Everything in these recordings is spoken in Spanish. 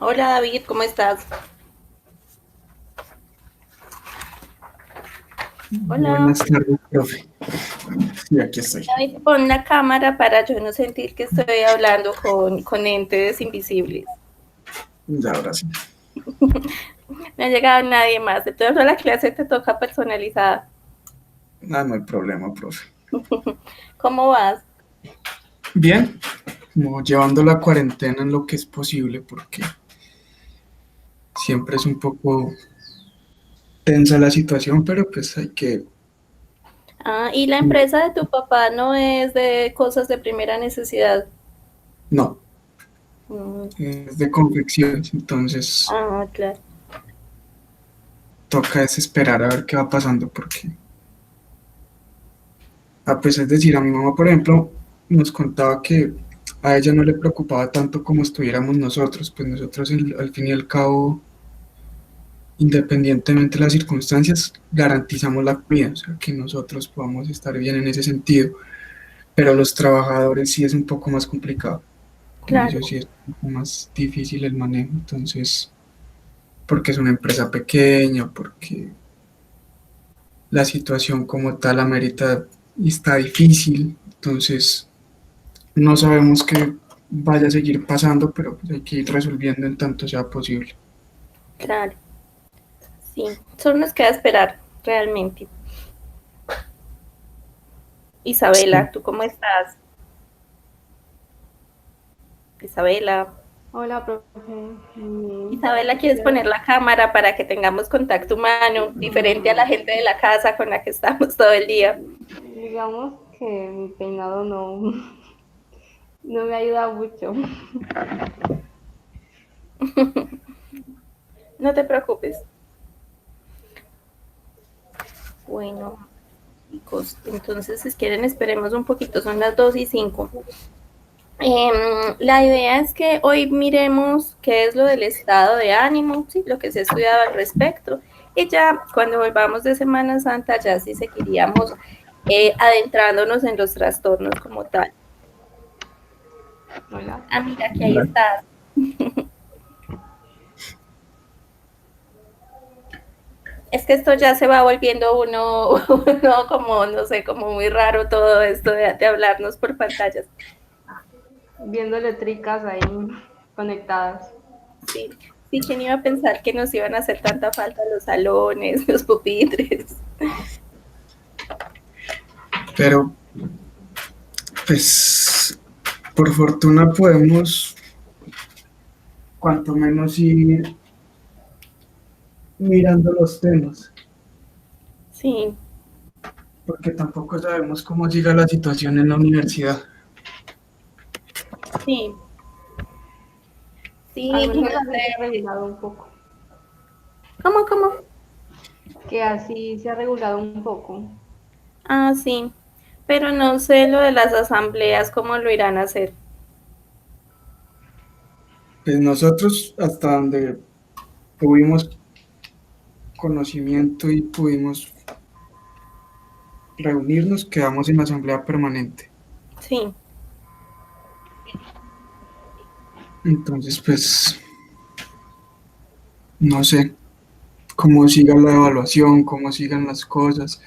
Hola David, ¿cómo estás? Hola. Buenas tardes, profe. Sí, aquí estoy. David, pon la cámara para yo no sentir que estoy hablando con entes invisibles. Ya, ahora sí. No ha llegado nadie más. Entonces la clase te toca personalizada. No hay problema, profe. ¿Cómo vas? Bien, como llevando la cuarentena en lo que es posible, porque siempre es un poco tensa la situación, pero pues hay que... Ah, y la empresa de tu papá no es de cosas de primera necesidad. No, Mm, es de confecciones, entonces ah, claro. toca desesperar a ver qué va pasando, porque... pues es decir, a mi mamá, por ejemplo, nos contaba que a ella no le preocupaba tanto como estuviéramos nosotros, pues nosotros al fin y al cabo, independientemente de las circunstancias, garantizamos la comida, o sea, que nosotros podamos estar bien en ese sentido, pero los trabajadores sí es un poco más complicado, con Claro, ellos sí es un poco más difícil el manejo, entonces, porque es una empresa pequeña, porque la situación como tal amerita y está difícil, entonces no sabemos qué vaya a seguir pasando, pero pues hay que ir resolviendo en tanto sea posible. claro. Sí, solo nos queda esperar, realmente. Sí. Isabela, ¿tú cómo estás? Isabela. Hola, profe. Isabela, ¿quieres poner la cámara para que tengamos contacto humano, diferente a la gente de la casa con la que estamos todo el día? Digamos que mi peinado no me ayuda mucho. No te preocupes. Bueno, chicos, entonces si quieren esperemos un poquito, son las 2:05. La idea es que hoy miremos qué es lo del estado de ánimo, ¿sí? Lo que se ha estudiado al respecto, y ya cuando volvamos de Semana Santa ya sí seguiríamos adentrándonos en los trastornos como tal. Hola. Ah, mira que ahí estás. Es que esto ya se va volviendo uno como, no sé, como muy raro todo esto de hablarnos por pantallas. Viendo letricas ahí conectadas. Sí, sí, ¿quién iba a pensar que nos iban a hacer tanta falta los salones, los pupitres? Pero pues por fortuna podemos cuanto menos ir mirando los temas, Sí, porque tampoco sabemos cómo siga la situación en la universidad. sí, Al sí, no menos así se ha sé. regulado un poco. ¿Cómo? Que así se ha regulado un poco. Ah, sí, pero no sé lo de las asambleas, cómo lo irán a hacer. Pues nosotros hasta donde tuvimos conocimiento y pudimos reunirnos, quedamos en la asamblea permanente. Sí, Entonces, pues no sé cómo siga la evaluación, cómo sigan las cosas.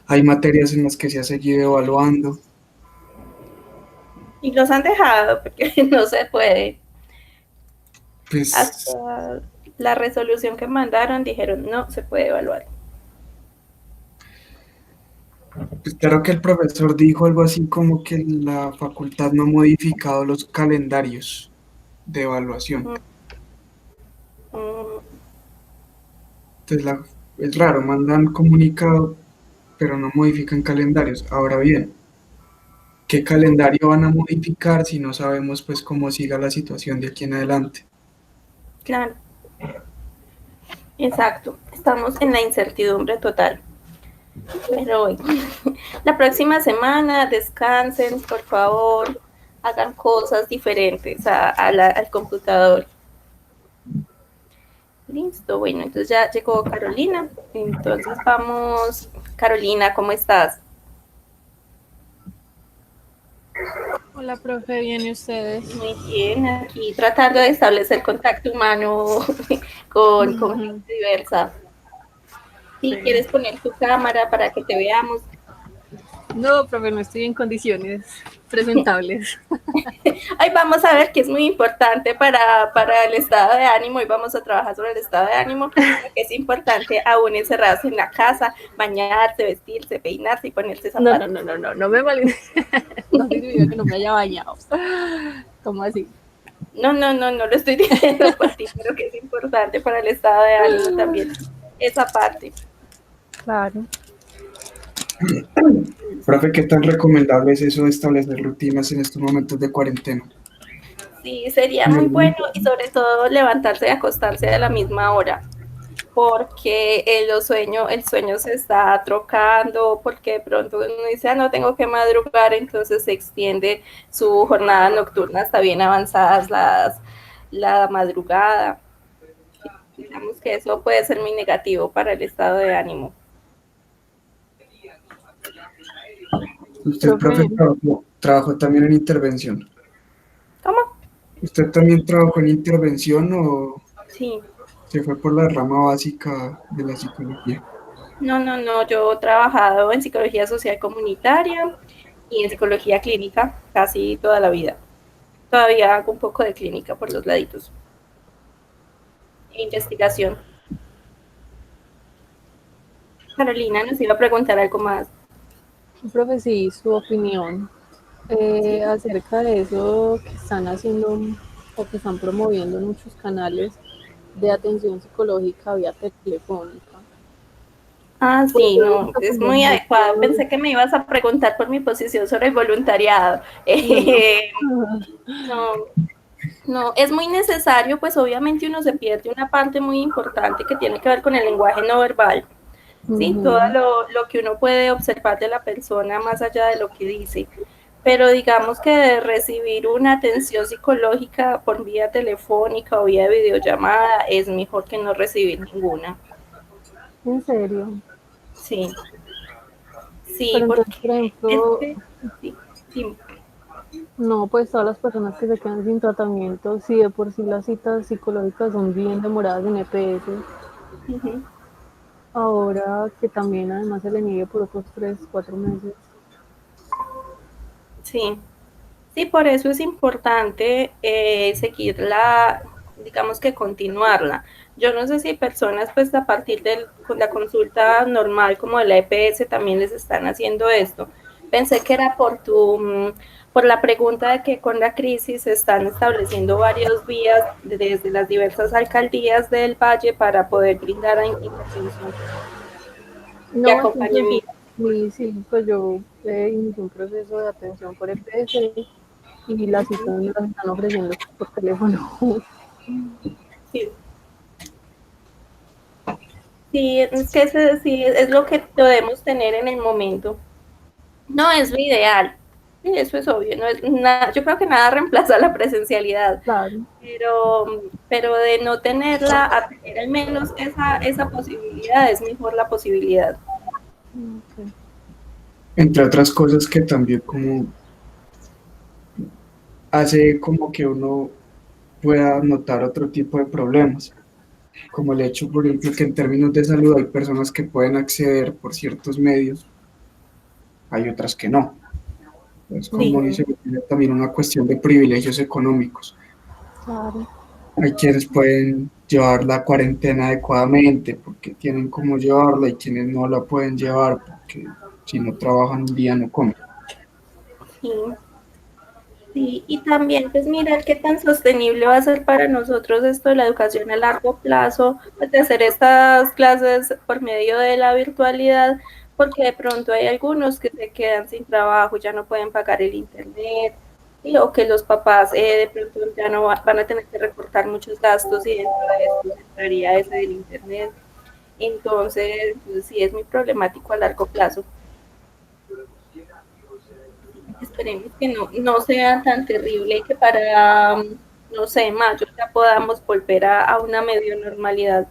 Hay materias en las que se ha seguido evaluando. y los han dejado porque no se puede. Pues, Hasta la resolución que mandaron dijeron no se puede evaluar. pues claro que el profesor dijo algo así como que la facultad no ha modificado los calendarios de evaluación. Mm, mm, Entonces es raro, mandan comunicado, pero no modifican calendarios. Ahora bien, ¿qué calendario van a modificar si no sabemos pues cómo siga la situación de aquí en adelante? claro, exacto. Estamos en la incertidumbre total. Pero hoy, la próxima semana descansen, por favor, hagan cosas diferentes al computador. Listo, bueno, entonces ya llegó Carolina. Entonces Carolina, ¿cómo estás? Hola, profe, ¿bien y ustedes? Muy bien, aquí tratando de establecer contacto humano con Ujú. gente diversa. Si Sí. quieres poner tu cámara para que te veamos. No, profe, no estoy en condiciones presentables. Ay, vamos a ver que es muy importante para el estado de ánimo y vamos a trabajar sobre el estado de ánimo, porque es importante aún encerrados en la casa, bañarse, vestirse, peinarse y ponerse No, no, zapatos. no, no, no, no me mal. No significa que no me haya bañado. ¿Cómo así? No, no, no, no lo estoy diciendo por ti, pero que es importante para el estado de ánimo también, esa parte. Claro. Profe, ¿qué tan recomendable es eso de establecer rutinas en estos momentos de cuarentena? Sí, sería ¿En muy bueno algún- y sobre todo levantarse y acostarse a la misma hora, porque el sueño se está trocando, porque de pronto uno dice, no tengo que madrugar, entonces se extiende su jornada nocturna hasta bien avanzadas la madrugada. Digamos que eso puede ser muy negativo para el estado de ánimo. Usted, profe, Profe, trabajó también en intervención. ¿Cómo? ¿Usted también trabajó en intervención o Sí. se fue por la rama básica de la psicología? No, no, no, yo he trabajado en psicología social comunitaria y en psicología clínica casi toda la vida. Todavía hago un poco de clínica por los laditos. Investigación. Carolina nos iba a preguntar algo más. profe, sí, su opinión ¿Sí? acerca de eso que están haciendo o que están promoviendo en muchos canales de atención psicológica vía telefónica. Ah, Pues sí, yo he no, visto es como muy adecuado. muchos. Pensé que me ibas a preguntar por mi posición sobre el voluntariado. No, no. No, no, es muy necesario, pues obviamente uno se pierde una parte muy importante que tiene que ver con el lenguaje no verbal. Sí, todo Ujú. lo que uno puede observar de la persona más allá de lo que dice. Pero digamos que de recibir una atención psicológica por vía telefónica o vía videollamada es mejor que no recibir ninguna. En serio. Sí, sí, Pero entonces, porque por es ejemplo, que, sí, sí, no, pues todas las personas que se quedan sin tratamiento, si de por sí las citas psicológicas son bien demoradas en EPS, uh-huh, ahora que también además se le niegue por otros 3, 4 meses. sí. Sí, por eso es importante seguirla, digamos que continuarla. Yo no sé si personas, pues a partir de la consulta normal como de la EPS también les están haciendo esto. Pensé que era por la pregunta de que con la crisis se están estableciendo varias vías desde las diversas alcaldías del Valle para poder brindar intervención y No, entonces sí, acompañamiento. sí, sí, pues yo inicié un proceso de atención por EPS y las citas me las están ofreciendo por teléfono. Sí. Sí, es que ese sí es lo que podemos tener en el momento. No es lo ideal, sí, eso es obvio, no es nada, yo creo que nada reemplaza la presencialidad, Claro. pero de no tenerla, a tener al menos esa posibilidad, es mejor la posibilidad. Okay. Entre otras cosas que también como hace como que uno pueda notar otro tipo de problemas, como el hecho, por ejemplo, que en términos de salud hay personas que pueden acceder por ciertos medios, hay otras que no. Es como Sí, dice, también una cuestión de privilegios económicos. Claro. Hay quienes pueden llevar la cuarentena adecuadamente porque tienen cómo llevarla y quienes no la pueden llevar porque si no trabajan un día no comen. sí. Sí, y también, pues mirar qué tan sostenible va a ser para nosotros esto de la educación a largo plazo, pues de hacer estas clases por medio de la virtualidad, porque de pronto hay algunos que se quedan sin trabajo, ya no pueden pagar el internet, ¿sí? O que los papás de pronto ya no van a tener que recortar muchos gastos y dentro de esto entraría ese del internet. Entonces, pues, sí es muy problemático a largo plazo. Esperemos que no sea tan terrible y que para, no sé, mayo ya podamos volver a una medio normalidad.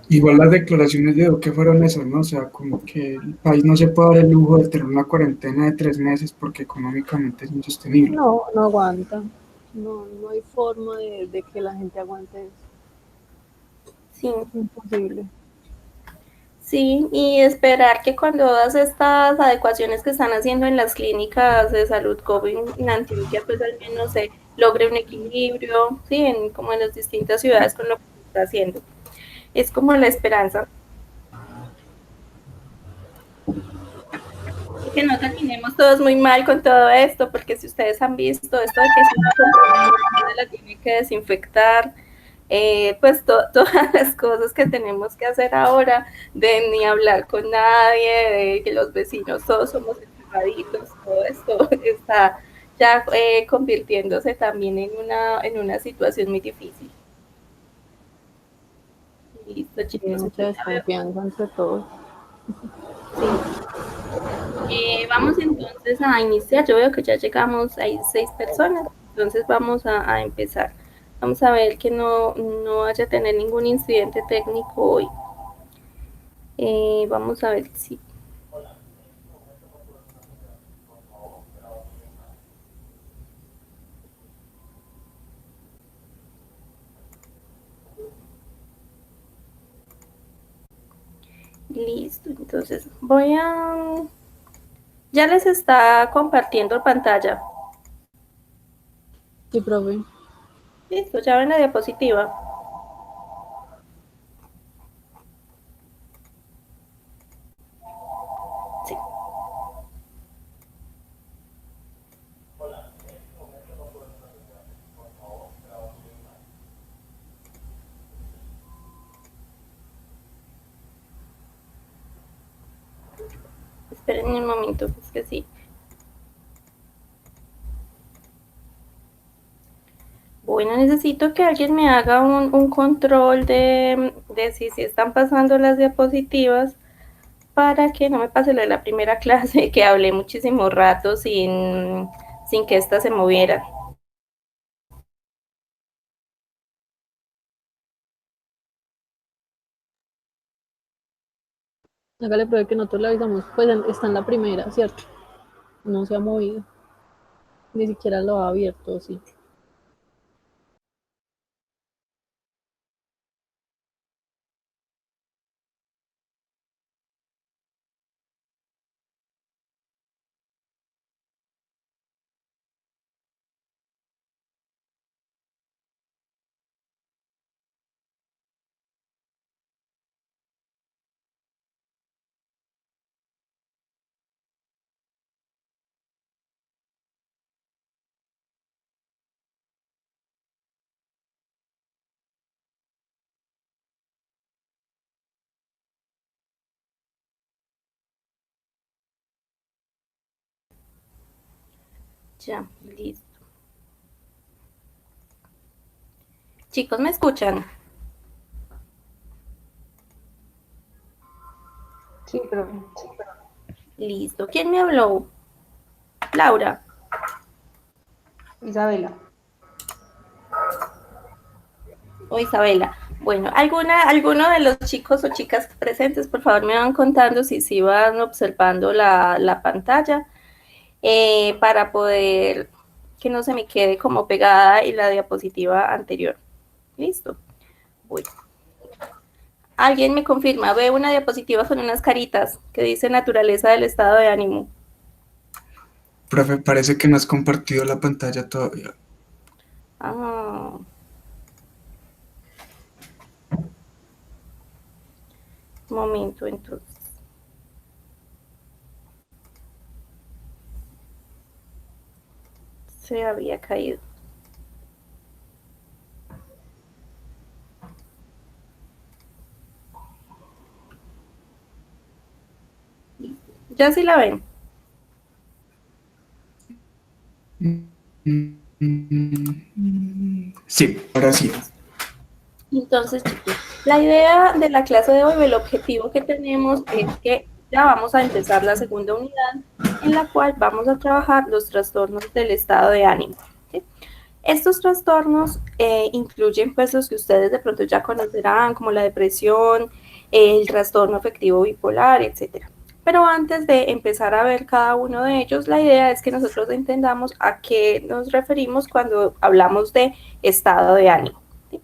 Igual las declaraciones de Duque fueron esas, ¿no? O sea, como que el país no se puede dar el lujo de tener una cuarentena de 3 meses porque económicamente es insostenible. No, no aguanta. No, no hay forma de que la gente aguante eso. Sí, Es imposible. sí, y esperar que con todas estas adecuaciones que están haciendo en las clínicas de salud COVID en Antioquia, pues al menos se logre un equilibrio, sí, como en las distintas ciudades con lo que se está haciendo. Es como la esperanza. Y que no terminemos todos muy mal con todo esto, porque si ustedes han visto esto de que si uno la tiene que desinfectar, pues todas las cosas que tenemos que hacer ahora, de ni hablar con nadie, de que los vecinos todos somos encerraditos, todo esto está ya convirtiéndose también en una situación muy difícil. Listo, Hay chicos. mucha desconfianza entre todos. Sí. Vamos entonces a iniciar. Yo veo que ya llegamos, hay 6 personas, entonces vamos a empezar. Vamos a ver que no vaya a tener ningún incidente técnico hoy. Vamos a ver si... Listo, entonces voy a... Ya les está compartiendo pantalla. Sí, profe. Listo, ya ven la diapositiva. Sí. Esperen un momento, es que sí. Bueno, necesito que alguien me haga un control de si están pasando las diapositivas para que no me pase lo de la primera clase, que hablé muchísimo rato sin que ésta se moviera. Hágale, profe, que nosotros le avisamos. Pues está en la primera, ¿cierto? No se ha movido. Ni siquiera lo ha abierto, sí. Ya, listo. Chicos, ¿me escuchan? Sí, profe. Listo. ¿Quién me habló? Laura. Isabela. O Isabela. Bueno, alguno de los chicos o chicas presentes, por favor, me van contando si van observando la pantalla para poder que no se me quede como pegada y la diapositiva anterior. Listo. Bueno. Alguien me confirma, veo una diapositiva con unas caritas que dice naturaleza del estado de ánimo. Profe, parece que no has compartido la pantalla todavía. Ah. Momento, entonces. Se había caído. Ya sí la ven. Sí, ahora sí. Entonces, chicos, la idea de la clase de hoy, el objetivo que tenemos es que ya vamos a empezar la segunda unidad en la cual vamos a trabajar los trastornos del estado de ánimo. ¿Sí? Estos trastornos incluyen pues los que ustedes de pronto ya conocerán, como la depresión, el trastorno afectivo bipolar, etcétera. Pero antes de empezar a ver cada uno de ellos, la idea es que nosotros entendamos a qué nos referimos cuando hablamos de estado de ánimo. ¿Sí?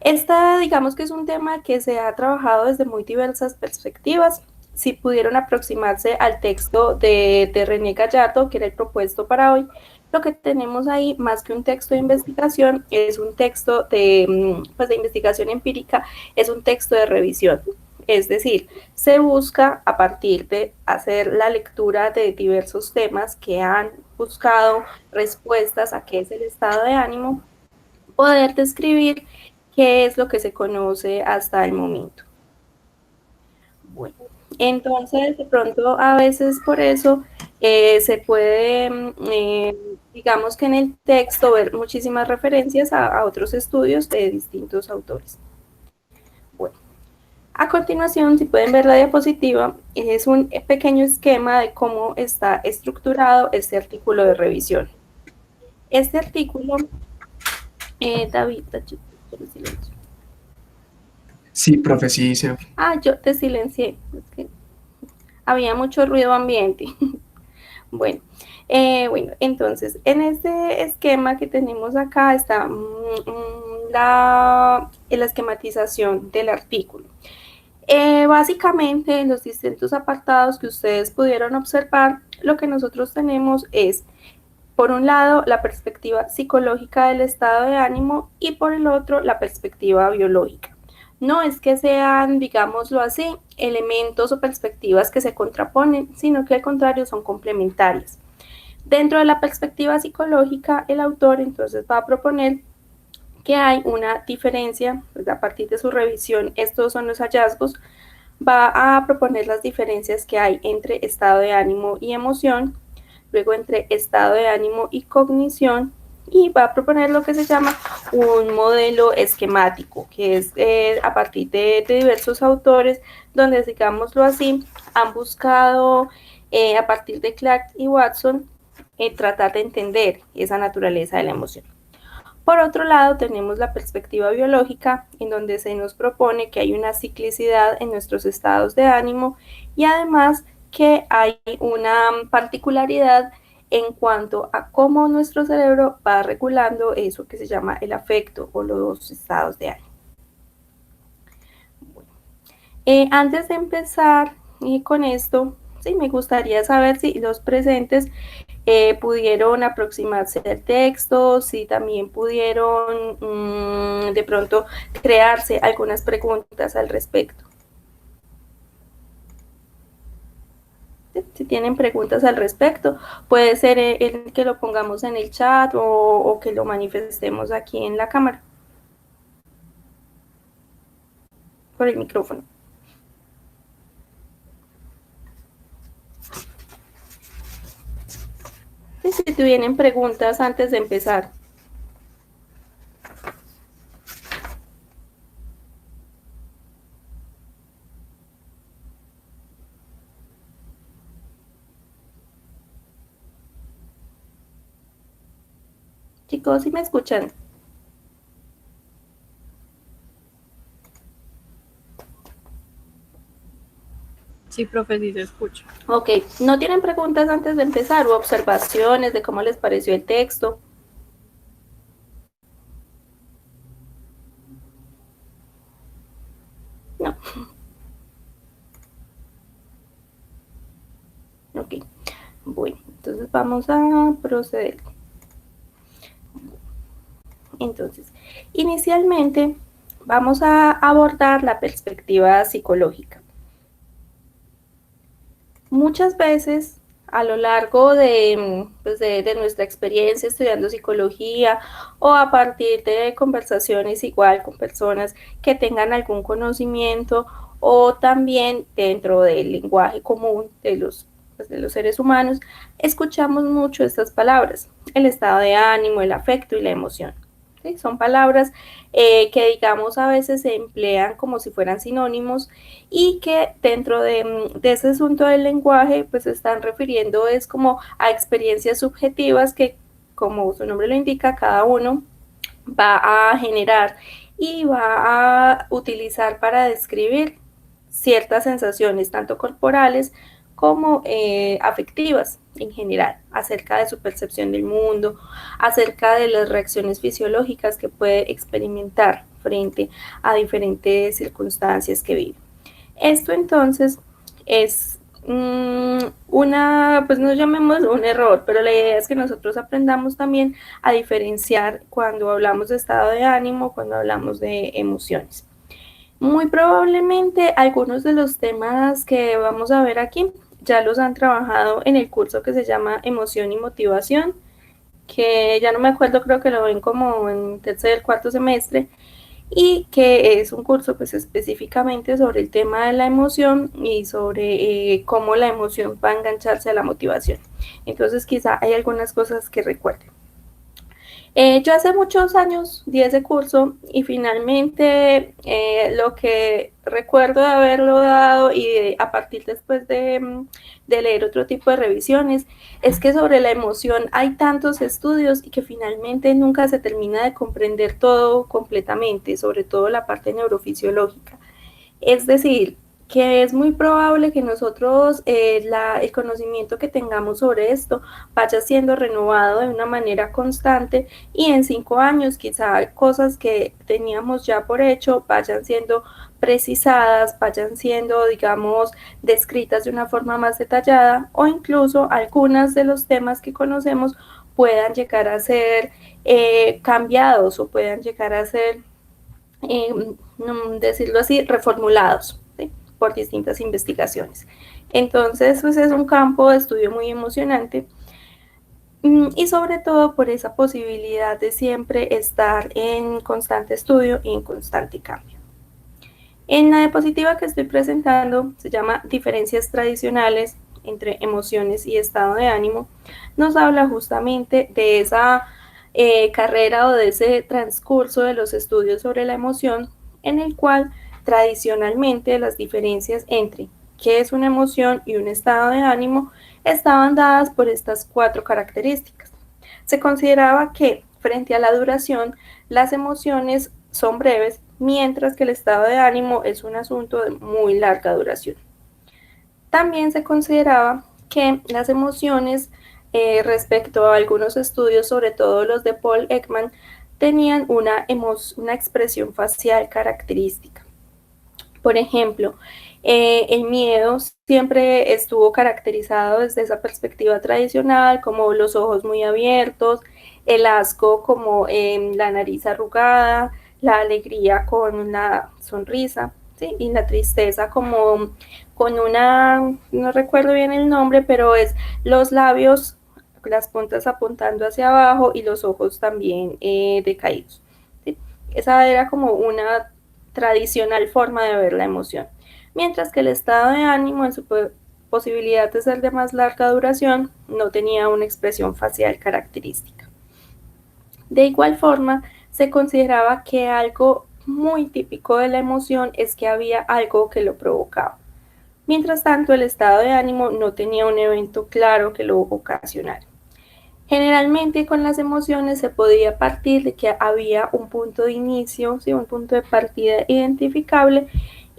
Esta, digamos que es un tema que se ha trabajado desde muy diversas perspectivas. Si pudieron aproximarse al texto de René Gallardo, que era el propuesto para hoy, lo que tenemos ahí, más que un texto de investigación, es un texto pues de investigación empírica, es un texto de revisión. Es decir, se busca a partir de hacer la lectura de diversos temas que han buscado respuestas a qué es el estado de ánimo, poder describir qué es lo que se conoce hasta el momento. Bueno, entonces de pronto a veces por eso se puede, digamos que en el texto, ver muchísimas referencias a otros estudios de distintos autores. Bueno, a continuación, si pueden ver la diapositiva, es un pequeño esquema de cómo está estructurado este artículo de revisión. Este artículo, David, silencio. Sí, profe, sí, se... Yo te silencié, es que había mucho ruido ambiente. Bueno, entonces, en este esquema que tenemos acá está la esquematización del artículo. Básicamente, en los distintos apartados que ustedes pudieron observar, lo que nosotros tenemos es, por un lado, la perspectiva psicológica del estado de ánimo y por el otro, la perspectiva biológica. No es que sean, digámoslo así, elementos o perspectivas que se contraponen, sino que al contrario son complementarias. Dentro de la perspectiva psicológica, el autor entonces va a proponer que hay una diferencia, pues a partir de su revisión, estos son los hallazgos, va a proponer las diferencias que hay entre estado de ánimo y emoción, luego entre estado de ánimo y cognición, y va a proponer lo que se llama un modelo esquemático, que es a partir de diversos autores, donde, digámoslo así, han buscado a partir de Clark y Watson tratar de entender esa naturaleza de la emoción. Por otro lado, tenemos la perspectiva biológica, en donde se nos propone que hay una ciclicidad en nuestros estados de ánimo y además que hay una particularidad en cuanto a cómo nuestro cerebro va regulando eso que se llama el afecto o los estados de ánimo. Bueno, antes de empezar con esto, sí, me gustaría saber si los presentes pudieron aproximarse al texto, si también pudieron de pronto crearse algunas preguntas al respecto. Si tienen preguntas al respecto, puede ser el que lo pongamos en el chat o que lo manifestemos aquí en la cámara, por el micrófono. Si tienen preguntas antes de empezar. Chicos, ¿sí me escuchan? Sí, profe, sí se escucha. Ok, ¿no tienen preguntas antes de empezar o observaciones de cómo les pareció el texto? No. Ok, bueno, entonces vamos a proceder. Entonces, inicialmente vamos a abordar la perspectiva psicológica. Muchas veces a lo largo de nuestra experiencia estudiando psicología o a partir de conversaciones igual con personas que tengan algún conocimiento o también dentro del lenguaje común de los seres humanos, escuchamos mucho estas palabras, el estado de ánimo, el afecto y la emoción. ¿Sí? Son palabras que digamos a veces se emplean como si fueran sinónimos y que dentro de ese asunto del lenguaje pues se están refiriendo es como a experiencias subjetivas que como su nombre lo indica, cada uno va a generar y va a utilizar para describir ciertas sensaciones, tanto corporales como afectivas en general, acerca de su percepción del mundo, acerca de las reacciones fisiológicas que puede experimentar frente a diferentes circunstancias que vive. Esto entonces es pues no llamémoslo un error, pero la idea es que nosotros aprendamos también a diferenciar cuando hablamos de estado de ánimo, cuando hablamos de emociones. Muy probablemente algunos de los temas que vamos a ver aquí ya los han trabajado en el curso que se llama Emoción y Motivación, que ya no me acuerdo, creo que lo ven como en tercer, cuarto semestre, y que es un curso pues específicamente sobre el tema de la emoción y sobre cómo la emoción va a engancharse a la motivación. Entonces quizá hay algunas cosas que recuerden. Yo hace muchos años di ese curso y finalmente lo que recuerdo de haberlo dado y a partir después de leer otro tipo de revisiones es que sobre la emoción hay tantos estudios y que finalmente nunca se termina de comprender todo completamente, sobre todo la parte neurofisiológica. Es decir, que es muy probable que nosotros el conocimiento que tengamos sobre esto vaya siendo renovado de una manera constante y en 5 años quizá cosas que teníamos ya por hecho vayan siendo precisadas, vayan siendo, digamos, descritas de una forma más detallada o incluso algunos de los temas que conocemos puedan llegar a ser cambiados o puedan llegar a ser, decirlo así, reformulados por distintas investigaciones. Entonces, pues es un campo de estudio muy emocionante y sobre todo por esa posibilidad de siempre estar en constante estudio y en constante cambio. En la diapositiva que estoy presentando se llama Diferencias tradicionales entre emociones y estado de ánimo. Nos habla justamente de esa carrera o de ese transcurso de los estudios sobre la emoción en el cual tradicionalmente las diferencias entre qué es una emoción y un estado de ánimo estaban dadas por estas 4 características. Se consideraba que frente a la duración, las emociones son breves, mientras que el estado de ánimo es un asunto de muy larga duración. También se consideraba que las emociones, respecto a algunos estudios, sobre todo los de Paul Ekman, tenían una expresión facial característica. Por ejemplo, el miedo siempre estuvo caracterizado desde esa perspectiva tradicional, como los ojos muy abiertos, el asco como la nariz arrugada, la alegría con una sonrisa, ¿sí? Y la tristeza como con una, no recuerdo bien el nombre, pero es los labios, las puntas apuntando hacia abajo y los ojos también decaídos. ¿Sí? Esa era como una tradicional forma de ver la emoción, mientras que el estado de ánimo en su posibilidad de ser de más larga duración no tenía una expresión facial característica. De igual forma, se consideraba que algo muy típico de la emoción es que había algo que lo provocaba. Mientras tanto, el estado de ánimo no tenía un evento claro que lo ocasionara. Generalmente con las emociones se podía partir de que había un punto de inicio, ¿sí? Un punto de partida identificable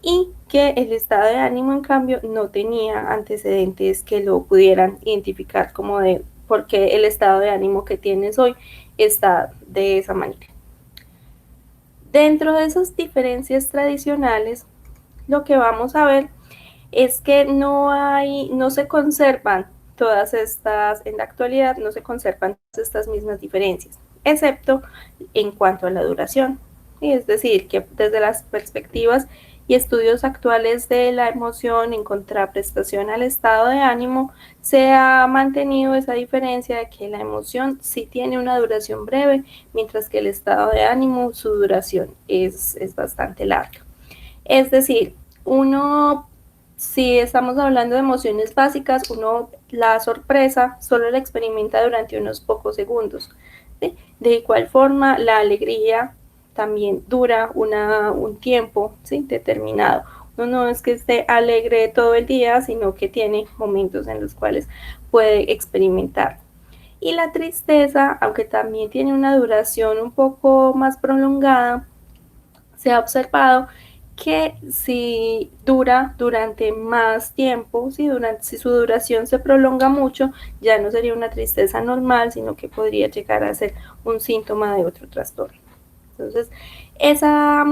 y que el estado de ánimo en cambio no tenía antecedentes que lo pudieran identificar como de por qué el estado de ánimo que tienes hoy está de esa manera. Dentro de esas diferencias tradicionales, lo que vamos a ver es que no se conservan todas estas, en la actualidad no se conservan estas mismas diferencias, excepto en cuanto a la duración. Y es decir, que desde las perspectivas y estudios actuales de la emoción en contraprestación al estado de ánimo, se ha mantenido esa diferencia de que la emoción sí tiene una duración breve, mientras que el estado de ánimo, su duración es bastante larga. Es decir, si estamos hablando de emociones básicas, la sorpresa solo la experimenta durante unos pocos segundos. ¿Sí? De igual forma, la alegría también dura un tiempo, ¿sí? Determinado. Uno no es que esté alegre todo el día, sino que tiene momentos en los cuales puede experimentar. Y la tristeza, aunque también tiene una duración un poco más prolongada, se ha observado que si dura durante más tiempo, si su duración se prolonga mucho, ya no sería una tristeza normal, sino que podría llegar a ser un síntoma de otro trastorno. Entonces, esa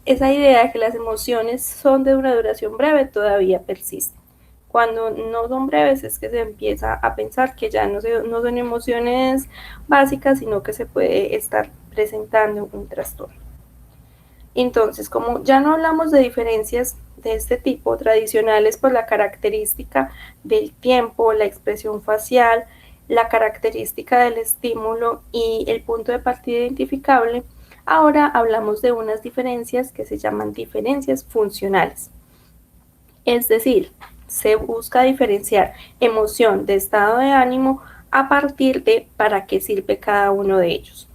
idea de que las emociones son de una duración breve todavía persiste. Cuando no son breves es que se empieza a pensar que ya no son emociones básicas, sino que se puede estar presentando un trastorno. Entonces, como ya no hablamos de diferencias de este tipo tradicionales por la característica del tiempo, la expresión facial, la característica del estímulo y el punto de partida identificable, ahora hablamos de unas diferencias que se llaman diferencias funcionales. Es decir, se busca diferenciar emoción de estado de ánimo a partir de para qué sirve cada uno de ellos.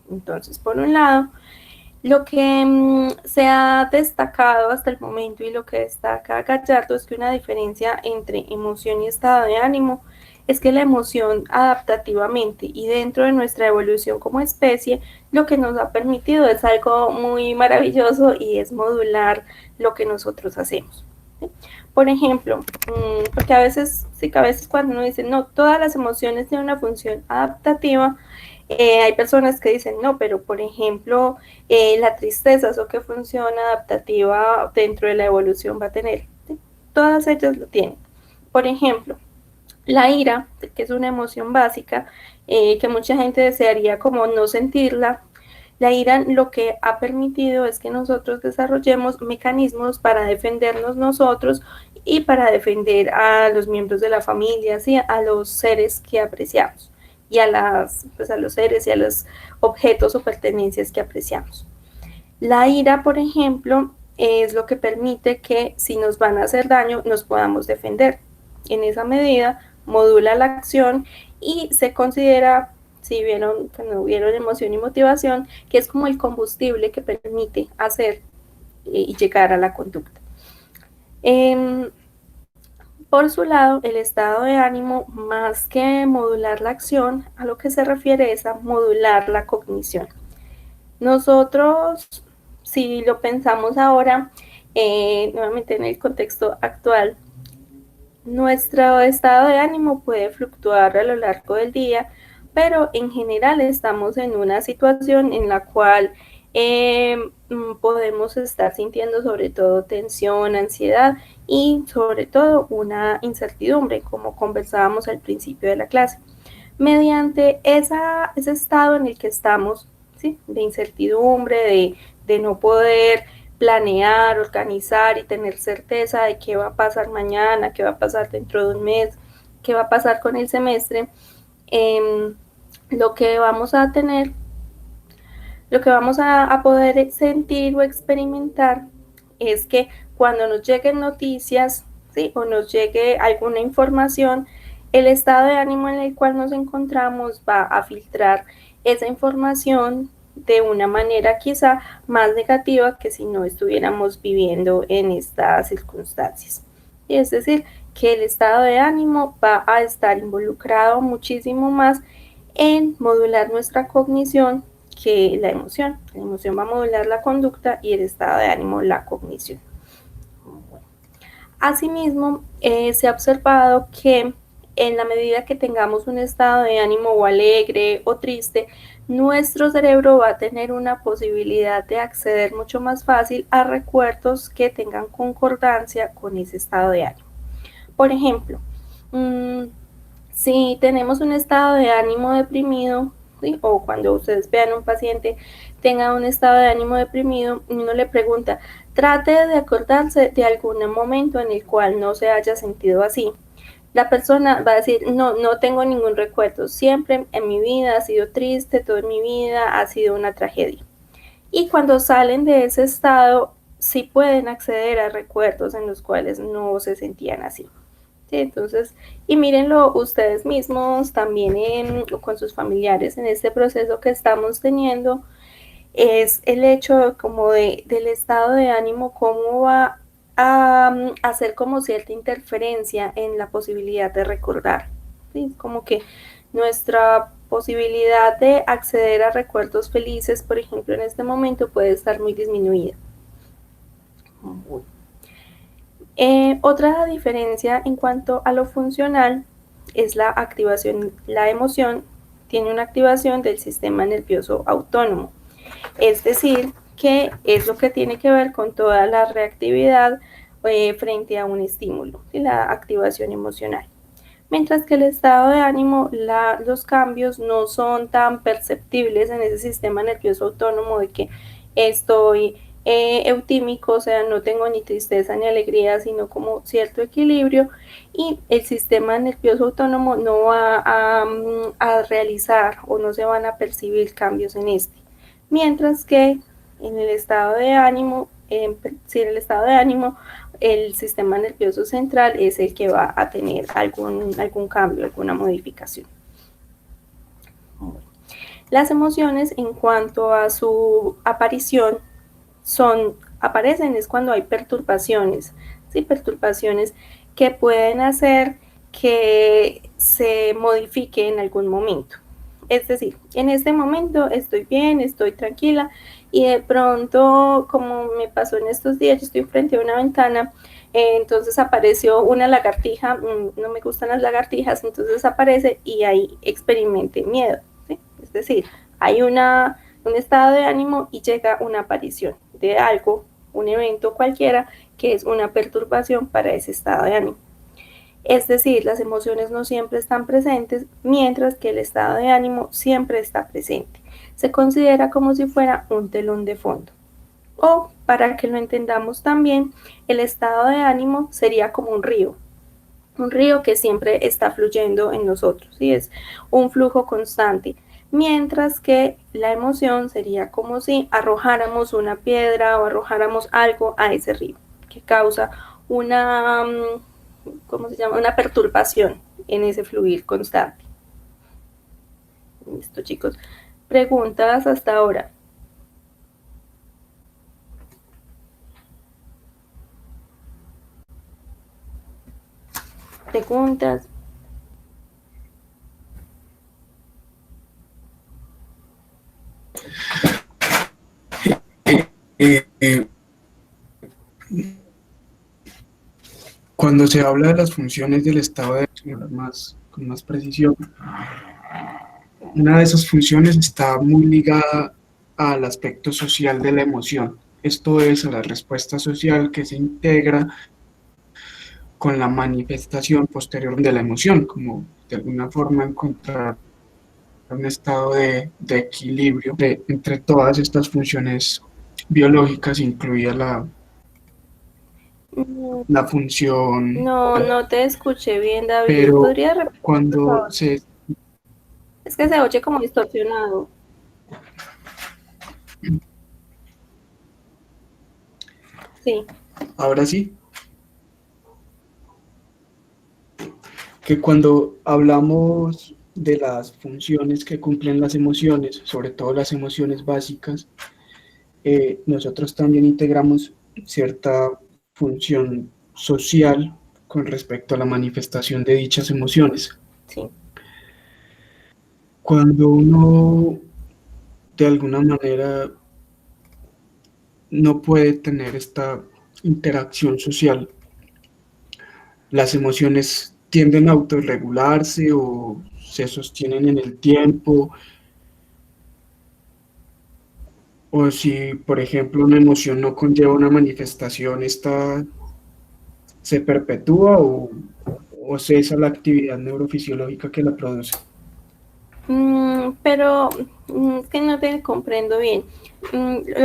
Entonces, por un lado, lo que se ha destacado hasta el momento y lo que destaca Gallardo es que una diferencia entre emoción y estado de ánimo es que la emoción adaptativamente y dentro de nuestra evolución como especie, lo que nos ha permitido es algo muy maravilloso y es modular lo que nosotros hacemos. ¿Sí? Por ejemplo, porque a veces cuando uno dice, no, todas las emociones tienen una función adaptativa, hay personas que dicen, no, pero por ejemplo, la tristeza, ¿eso qué función adaptativa dentro de la evolución va a tener? ¿Sí? Todas ellas lo tienen. Por ejemplo, la ira, que es una emoción básica, que mucha gente desearía como no sentirla. La ira lo que ha permitido es que nosotros desarrollemos mecanismos para defendernos nosotros y para defender a los miembros de la familia, ¿sí? A los seres que apreciamos y a los seres y a los objetos o pertenencias que apreciamos. La ira, por ejemplo, es lo que permite que si nos van a hacer daño nos podamos defender. En esa medida modula la acción y se considera, si vieron que no hubieron emoción y motivación, que es como el combustible que permite hacer y llegar a la conducta. Por su lado, el estado de ánimo, más que modular la acción, a lo que se refiere es a modular la cognición. Nosotros, si lo pensamos ahora, nuevamente en el contexto actual, nuestro estado de ánimo puede fluctuar a lo largo del día, pero en general estamos en una situación en la cual podemos estar sintiendo sobre todo tensión, ansiedad y sobre todo una incertidumbre, como conversábamos al principio de la clase. Mediante ese estado en el que estamos, ¿sí? De incertidumbre, de no poder planear, organizar y tener certeza de qué va a pasar mañana, qué va a pasar dentro de un mes, qué va a pasar con el semestre, lo que vamos a tener, lo que vamos a poder sentir o experimentar es que cuando nos lleguen noticias, ¿sí? O nos llegue alguna información, el estado de ánimo en el cual nos encontramos va a filtrar esa información de una manera quizá más negativa que si no estuviéramos viviendo en estas circunstancias. Es decir, que el estado de ánimo va a estar involucrado muchísimo más en modular nuestra cognición que la emoción. La emoción va a modular la conducta y el estado de ánimo la cognición. Asimismo, se ha observado que en la medida que tengamos un estado de ánimo o alegre o triste, nuestro cerebro va a tener una posibilidad de acceder mucho más fácil a recuerdos que tengan concordancia con ese estado de ánimo. Por ejemplo, si tenemos un estado de ánimo deprimido, ¿sí? O cuando ustedes vean a un paciente tenga un estado de ánimo deprimido, uno le pregunta, trate de acordarse de algún momento en el cual no se haya sentido así. La persona va a decir, no tengo ningún recuerdo, siempre en mi vida ha sido triste, toda mi vida ha sido una tragedia. Y cuando salen de ese estado, sí pueden acceder a recuerdos en los cuales no se sentían así. Sí, entonces, y mírenlo ustedes mismos también con sus familiares en este proceso que estamos teniendo, es el hecho como del estado de ánimo, cómo va a hacer como cierta interferencia en la posibilidad de recordar. ¿Sí? Como que nuestra posibilidad de acceder a recuerdos felices, por ejemplo, en este momento puede estar muy disminuida. Otra diferencia en cuanto a lo funcional es la activación. La emoción tiene una activación del sistema nervioso autónomo, es decir, que es lo que tiene que ver con toda la reactividad frente a un estímulo, ¿sí? La activación emocional. Mientras que el estado de ánimo, los cambios no son tan perceptibles en ese sistema nervioso autónomo de que estoy eutímico, o sea, no tengo ni tristeza ni alegría, sino como cierto equilibrio, y el sistema nervioso autónomo no va a realizar o no se van a percibir cambios en este. Mientras que en el estado de ánimo, el sistema nervioso central es el que va a tener algún cambio, alguna modificación. Las emociones, en cuanto a su aparición, aparecen es cuando hay perturbaciones, ¿sí? Perturbaciones que pueden hacer que se modifique en algún momento. Es decir, en este momento estoy bien, estoy tranquila, y de pronto, como me pasó en estos días, yo estoy frente a una ventana, entonces apareció una lagartija, no me gustan las lagartijas, entonces aparece y ahí experimenté miedo, ¿sí? Es decir, hay un estado de ánimo y llega una aparición de algo, un evento cualquiera, que es una perturbación para ese estado de ánimo. Es decir, las emociones no siempre están presentes, mientras que el estado de ánimo siempre está presente. Se considera como si fuera un telón de fondo. O, para que lo entendamos también, el estado de ánimo sería como un río que siempre está fluyendo en nosotros, ¿sí? Es un flujo constante. Mientras que la emoción sería como si arrojáramos una piedra o arrojáramos algo a ese río, que causa una perturbación en ese fluir constante. Listo, chicos. Preguntas hasta ahora. Preguntas. Cuando se habla de las funciones del estado de ánimo con más precisión, una de esas funciones está muy ligada al aspecto social de la emoción. Esto es, a la respuesta social que se integra con la manifestación posterior de la emoción, como de alguna forma encontrar un estado de equilibrio entre todas estas funciones biológicas, incluida la función. No te escuché bien, David. Pero ¿Podría repetir, cuando por favor? se... Es que se oye como distorsionado. Sí. Ahora sí. Que cuando hablamos de las funciones que cumplen las emociones, sobre todo las emociones básicas, nosotros también integramos cierta función social con respecto a la manifestación de dichas emociones. Sí. Cuando uno de alguna manera no puede tener esta interacción social, las emociones tienden a autorregularse o se sostienen en el tiempo, o si, por ejemplo, una emoción no conlleva una manifestación, esta se perpetúa o cesa la actividad neurofisiológica que la produce. Pero es que no te comprendo bien.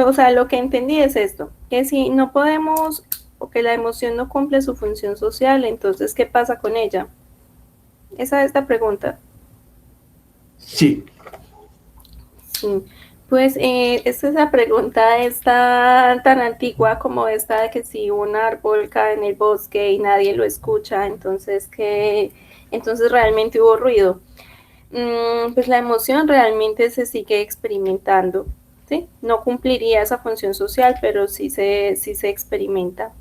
O sea, lo que entendí es esto, que si no podemos, o que la emoción no cumple su función social, entonces, ¿qué pasa con ella? Esa es la pregunta. Sí. Sí. Pues esa pregunta es tan antigua como esta de que si un árbol cae en el bosque y nadie lo escucha, entonces realmente hubo ruido. Pues la emoción realmente se sigue experimentando, ¿sí? No cumpliría esa función social, pero sí se experimenta,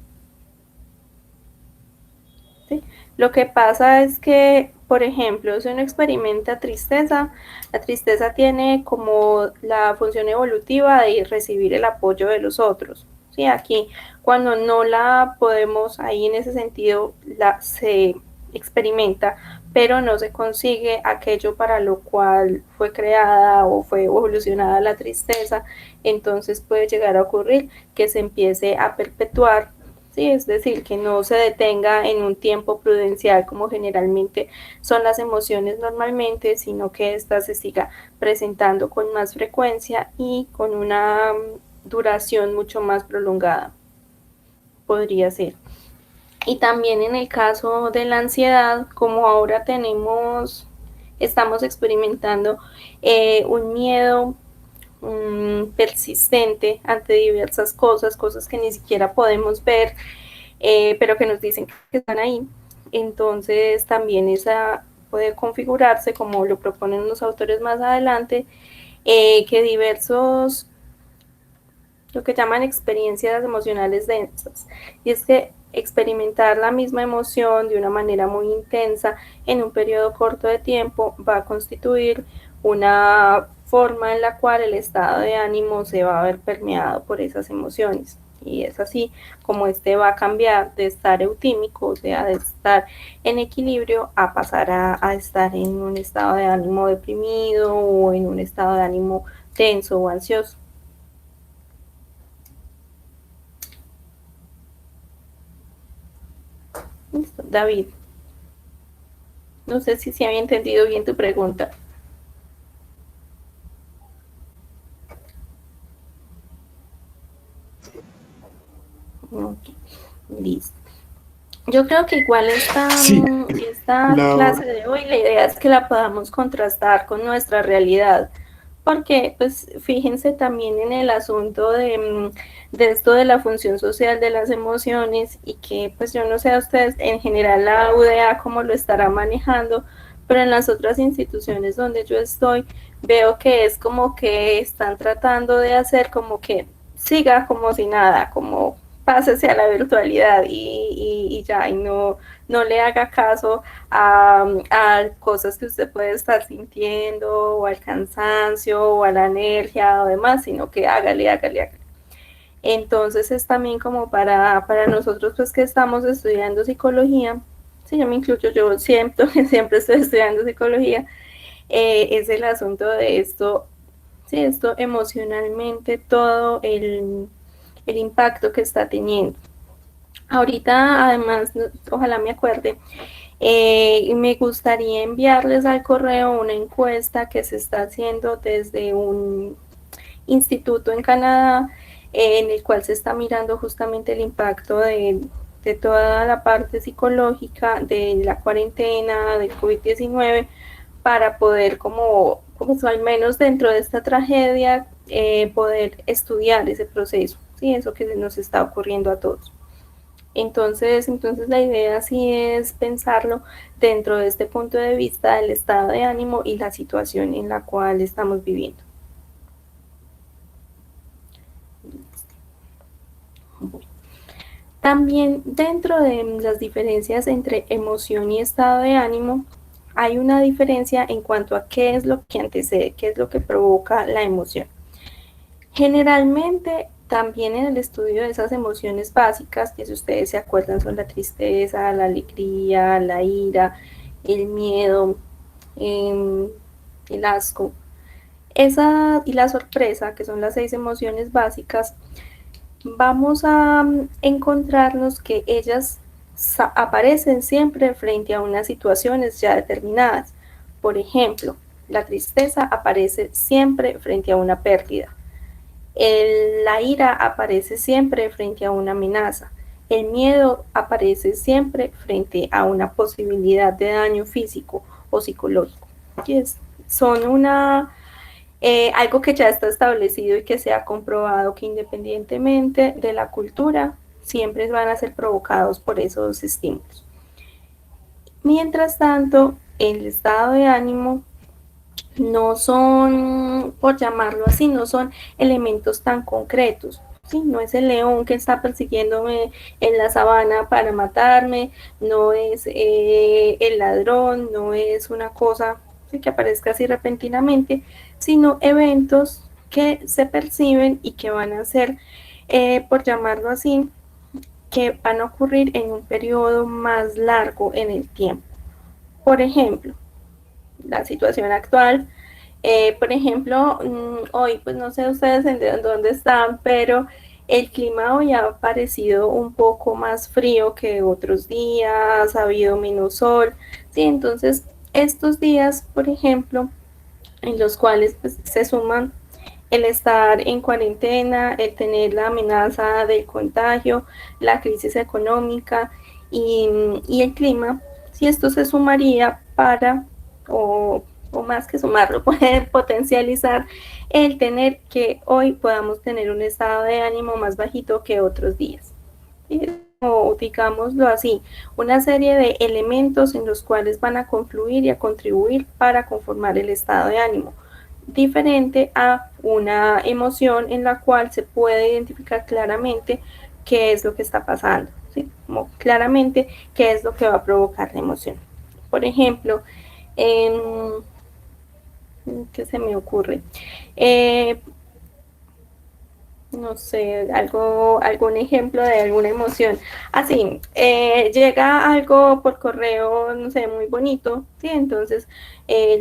¿sí? Lo que pasa es que por ejemplo, si uno experimenta tristeza, la tristeza tiene como la función evolutiva de recibir el apoyo de los otros. Sí, aquí cuando no la podemos, ahí en ese sentido se experimenta, pero no se consigue aquello para lo cual fue creada o fue evolucionada la tristeza, entonces puede llegar a ocurrir que se empiece a perpetuar. Sí, es decir, que no se detenga en un tiempo prudencial como generalmente son las emociones normalmente, sino que ésta se siga presentando con más frecuencia y con una duración mucho más prolongada. Podría ser. Y también en el caso de la ansiedad, como ahora estamos experimentando un miedo persistente ante diversas cosas que ni siquiera podemos ver, pero que nos dicen que están ahí. Entonces también esa puede configurarse, como lo proponen los autores más adelante, que diversos, lo que llaman experiencias emocionales densas, y es que experimentar la misma emoción de una manera muy intensa en un periodo corto de tiempo va a constituir una forma en la cual el estado de ánimo se va a ver permeado por esas emociones. Y es así como este va a cambiar de estar eutímico, o sea, de estar en equilibrio, a pasar a estar en un estado de ánimo deprimido o en un estado de ánimo tenso o ansioso. Listo, David. No sé si había entendido bien tu pregunta. Okay, listo. Yo creo que igual esta clase de hoy, la idea es que la podamos contrastar con nuestra realidad, porque pues fíjense también en el asunto de esto de la función social de las emociones, y que pues yo no sé a ustedes en general la UDA cómo lo estará manejando, pero en las otras instituciones donde yo estoy veo que es como que están tratando de hacer como que siga como si nada, como pásese a la virtualidad y ya, y no le haga caso a cosas que usted puede estar sintiendo, o al cansancio, o a la alergia o demás, sino que hágale. Entonces es también como para nosotros pues que estamos estudiando psicología, sí, yo me incluyo, yo siempre estoy estudiando psicología, es el asunto de esto, sí, esto emocionalmente, todo el impacto que está teniendo. Ahorita, además, ojalá me acuerde, me gustaría enviarles al correo una encuesta que se está haciendo desde un instituto en Canadá, en el cual se está mirando justamente el impacto de toda la parte psicológica de la cuarentena, del COVID-19, para poder como al menos dentro de esta tragedia, poder estudiar ese proceso, ¿sí? Eso que nos está ocurriendo a todos. Entonces la idea sí es pensarlo dentro de este punto de vista del estado de ánimo y la situación en la cual estamos viviendo. También dentro de las diferencias entre emoción y estado de ánimo, hay una diferencia en cuanto a qué es lo que antecede, qué es lo que provoca la emoción. Generalmente, también en el estudio de esas emociones básicas, que si ustedes se acuerdan son la tristeza, la alegría, la ira, el miedo, el asco, y la sorpresa, que son las 6 emociones básicas, vamos a encontrarnos que ellas aparecen siempre frente a unas situaciones ya determinadas. Por ejemplo, la tristeza aparece siempre frente a una pérdida. La ira aparece siempre frente a una amenaza. El miedo aparece siempre frente a una posibilidad de daño físico o psicológico. Son algo que ya está establecido y que se ha comprobado que independientemente de la cultura, siempre van a ser provocados por esos estímulos. Mientras tanto, el estado de ánimo no son, por llamarlo así, no son elementos tan concretos. ¿sí? No es el león que está persiguiéndome en la sabana para matarme, no es el ladrón, no es una cosa, ¿sí?, que aparezca así repentinamente, sino eventos que se perciben y que van a ser, por llamarlo así, que van a ocurrir en un periodo más largo en el tiempo. Por ejemplo, la situación actual. Por ejemplo, hoy, pues no sé ustedes en dónde están, pero el clima hoy ha parecido un poco más frío que otros días, ha habido menos sol, ¿sí? Entonces, estos días, por ejemplo, en los cuales pues, se suman el estar en cuarentena, el tener la amenaza del contagio, la crisis económica y el clima, si esto se sumaría para, o más que sumarlo, puede potencializar el tener que hoy podamos tener un estado de ánimo más bajito que otros días. O digámoslo así, una serie de elementos en los cuales van a confluir y a contribuir para conformar el estado de ánimo, diferente a una emoción en la cual se puede identificar claramente qué es lo que está pasando, ¿sí? Como claramente qué es lo que va a provocar la emoción. Por ejemplo, ¿qué se me ocurre? No sé, algún ejemplo de alguna emoción. Así, llega algo por correo, no sé, muy bonito, ¿sí? Entonces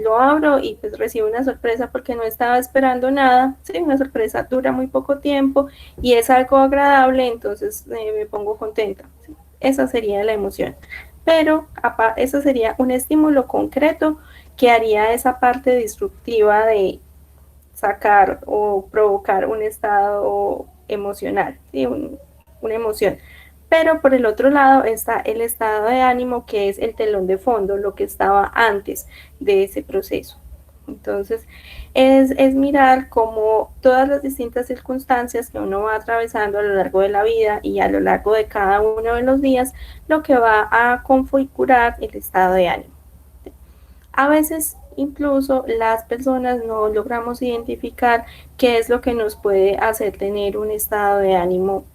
lo abro y pues recibo una sorpresa porque no estaba esperando nada, ¿sí? Una sorpresa dura muy poco tiempo y es algo agradable, entonces me pongo contenta, ¿sí? Esa sería la emoción. Pero eso sería un estímulo concreto que haría esa parte disruptiva de sacar o provocar un estado emocional, ¿sí? Una emoción. Pero por el otro lado está el estado de ánimo, que es el telón de fondo, lo que estaba antes de ese proceso. Entonces, es mirar cómo todas las distintas circunstancias que uno va atravesando a lo largo de la vida y a lo largo de cada uno de los días, lo que va a configurar el estado de ánimo. A veces incluso las personas no logramos identificar qué es lo que nos puede hacer tener un estado de ánimo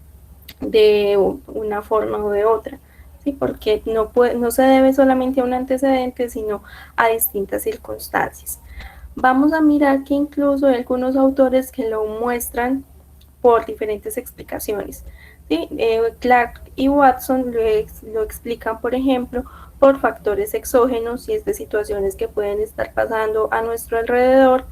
de una forma o de otra, ¿sí? Porque no se debe solamente a un antecedente, sino a distintas circunstancias. Vamos a mirar que incluso hay algunos autores que lo muestran por diferentes explicaciones, ¿sí? Clark y Watson lo explican, por ejemplo, por factores exógenos, y es de situaciones que pueden estar pasando a nuestro alrededor,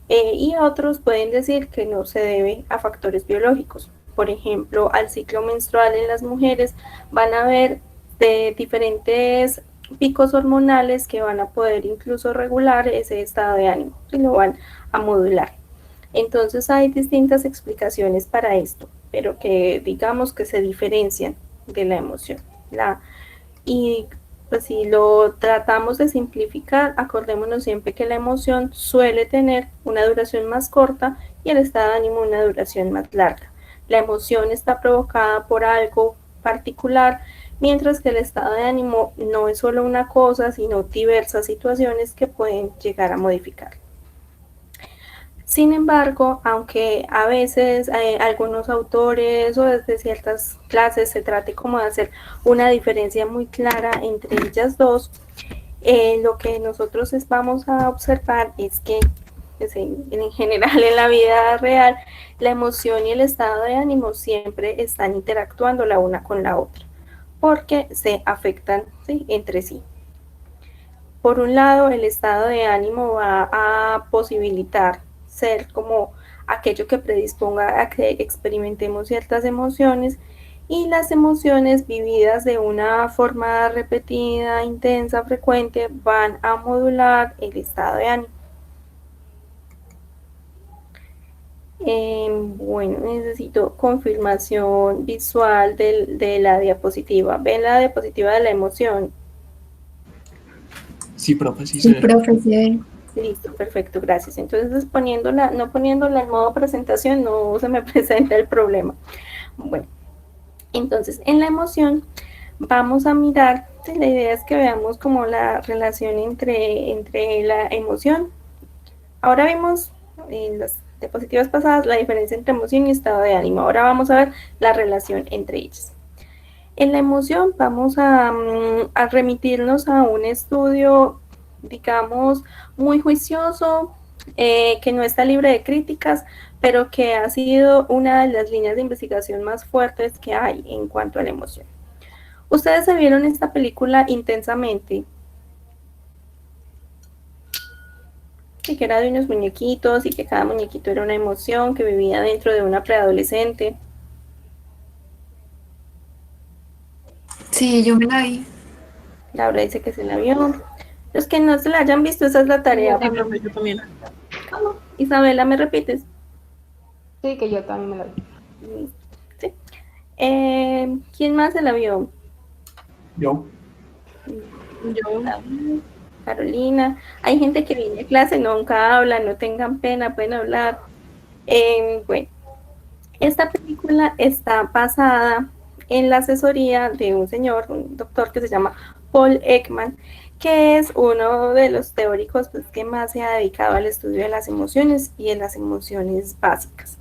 y otros pueden decir que no se debe a factores biológicos. Por ejemplo, al ciclo menstrual en las mujeres van a haber de diferentes picos hormonales que van a poder incluso regular ese estado de ánimo y lo van a modular. Entonces hay distintas explicaciones para esto, pero que digamos que se diferencian de la emoción. Y pues si lo tratamos de simplificar, acordémonos siempre que la emoción suele tener una duración más corta y el estado de ánimo una duración más larga. La emoción está provocada por algo particular, mientras que el estado de ánimo no es solo una cosa, sino diversas situaciones que pueden llegar a modificar. Sin embargo, aunque a veces algunos autores o desde ciertas clases se trate como de hacer una diferencia muy clara entre ellas dos, lo que nosotros vamos a observar es que pues, en general en la vida real la emoción y el estado de ánimo siempre están interactuando la una con la otra, porque se afectan, ¿sí?, entre sí. Por un lado, el estado de ánimo va a posibilitar ser como aquello que predisponga a que experimentemos ciertas emociones, y las emociones vividas de una forma repetida, intensa, frecuente, van a modular el estado de ánimo. Bueno, necesito confirmación visual de la diapositiva. ¿Ven la diapositiva de la emoción? Sí, profe, sí, Sí, profe, sí. Listo, perfecto, gracias. Entonces, no poniéndola en modo presentación, no se me presenta el problema. Bueno, entonces, en la emoción vamos a mirar, la idea es que veamos como la relación entre la emoción. Ahora vimos diapositivas pasadas la diferencia entre emoción y estado de ánimo. Ahora vamos a ver la relación entre ellas. En la emoción vamos a remitirnos a un estudio, digamos, muy juicioso, que no está libre de críticas, pero que ha sido una de las líneas de investigación más fuertes que hay en cuanto a la emoción. Ustedes se vieron esta película Intensamente, y que era de unos muñequitos y que cada muñequito era una emoción que vivía dentro de una preadolescente. Sí, yo me la vi. Laura dice que se la vio. Los que no se la hayan visto, esa es la tarea. Sí, profe, yo también. ¿Cómo? Isabela, ¿me repites? Sí, que yo también me la vi. Sí. ¿Quién más se la vio? Yo. Yo, Carolina. Hay gente que viene a clase, nunca habla, no tengan pena, pueden hablar. Bueno, esta película está basada en la asesoría de un señor, un doctor que se llama Paul Ekman, que es uno de los teóricos pues, que más se ha dedicado al estudio de las emociones y de las emociones básicas.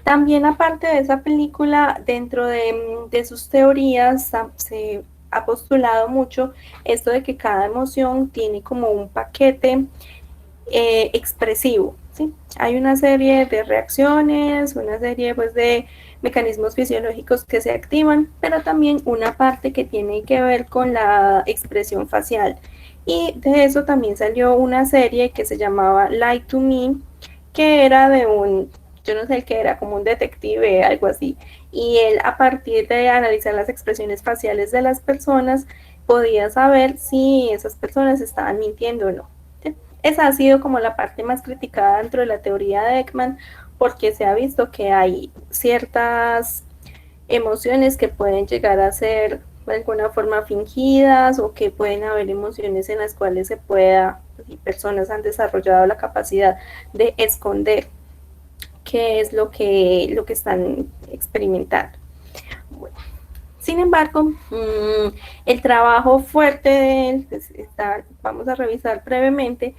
También aparte de esa película, dentro de sus teorías se ha postulado mucho esto de que cada emoción tiene como un paquete expresivo, ¿sí? Hay una serie de reacciones, una serie pues, de mecanismos fisiológicos que se activan, pero también una parte que tiene que ver con la expresión facial. Y de eso también salió una serie que se llamaba Lie to Me, que era de yo no sé el que era, como un detective, algo así. Y él, a partir de analizar las expresiones faciales de las personas, podía saber si esas personas estaban mintiendo o no. ¿Sí? Esa ha sido como la parte más criticada dentro de la teoría de Ekman, porque se ha visto que hay ciertas emociones que pueden llegar a ser de alguna forma fingidas, o que pueden haber emociones en las cuales se pueda, y personas han desarrollado la capacidad de esconder qué es lo que están experimentando. Bueno, sin embargo, el trabajo fuerte de él, pues vamos a revisar brevemente,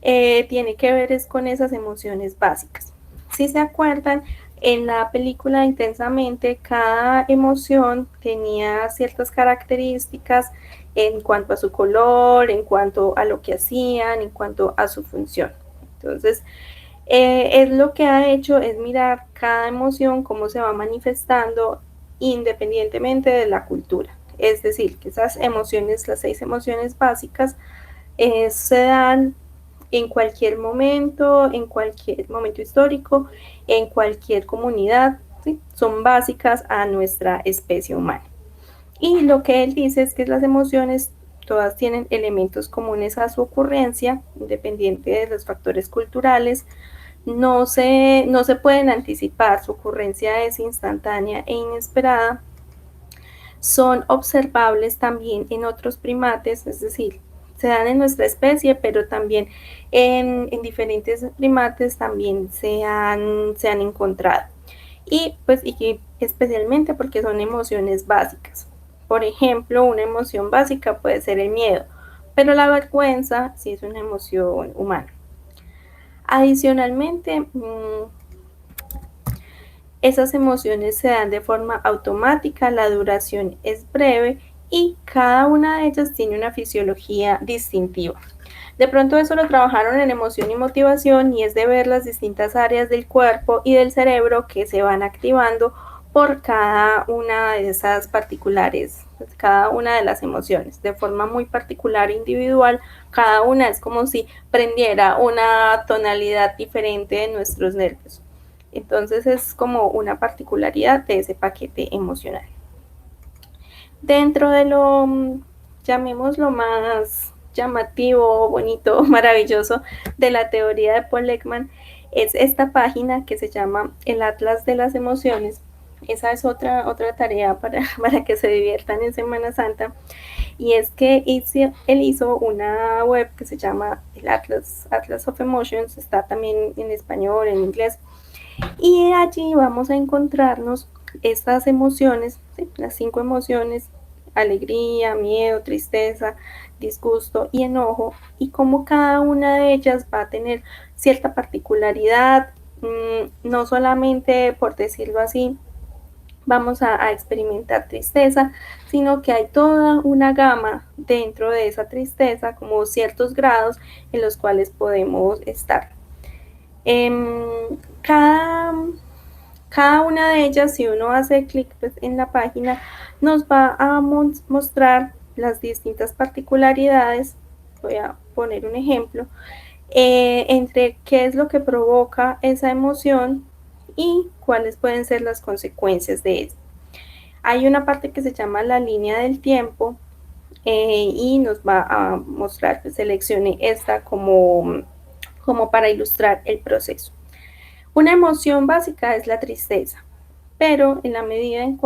tiene que ver es con esas emociones básicas. Si se acuerdan, en la película Intensamente, cada emoción tenía ciertas características en cuanto a su color, en cuanto a lo que hacían, en cuanto a su función. Entonces, es lo que ha hecho es mirar cada emoción, cómo se va manifestando independientemente de la cultura. Es decir, que esas emociones, las 6 emociones básicas, se dan en cualquier momento histórico, en cualquier comunidad, ¿sí? Son básicas a nuestra especie humana. Y lo que él dice es que las emociones todas tienen elementos comunes a su ocurrencia, independiente de los factores culturales. No se pueden anticipar, su ocurrencia es instantánea e inesperada. Son observables también en otros primates, es decir, se dan en nuestra especie, pero también en diferentes primates también se han encontrado. Y pues y especialmente porque son emociones básicas. Por ejemplo, una emoción básica puede ser el miedo, pero la vergüenza sí es una emoción humana. Adicionalmente, esas emociones se dan de forma automática, la duración es breve y cada una de ellas tiene una fisiología distintiva. De pronto eso lo trabajaron en emoción y motivación, y es de ver las distintas áreas del cuerpo y del cerebro que se van activando por cada una de esas particulares, cada una de las emociones, de forma muy particular e individual. Cada una es como si prendiera una tonalidad diferente de nuestros nervios. Entonces es como una particularidad de ese paquete emocional. Dentro de lo, llamémoslo más llamativo, bonito, maravilloso de la teoría de Paul Ekman, es esta página que se llama el Atlas de las Emociones. Esa es otra tarea para que se diviertan en Semana Santa. Y es que él hizo una web que se llama el Atlas of Emotions, está también en español, en inglés. Y allí vamos a encontrarnos estas emociones, ¿sí? Las 5 emociones: alegría, miedo, tristeza, disgusto y enojo, y cómo cada una de ellas va a tener cierta particularidad, no solamente, por decirlo así, vamos a experimentar tristeza, sino que hay toda una gama dentro de esa tristeza, como ciertos grados en los cuales podemos estar. Cada una de ellas, si uno hace clic pues, en la página, nos va a mostrar las distintas particularidades. Voy a poner un ejemplo entre qué es lo que provoca esa emoción y cuáles pueden ser las consecuencias de eso. Hay una parte que se llama la línea del tiempo y nos va a mostrar, pues seleccione esta como para ilustrar el proceso. Una emoción básica es la tristeza, pero en la medida en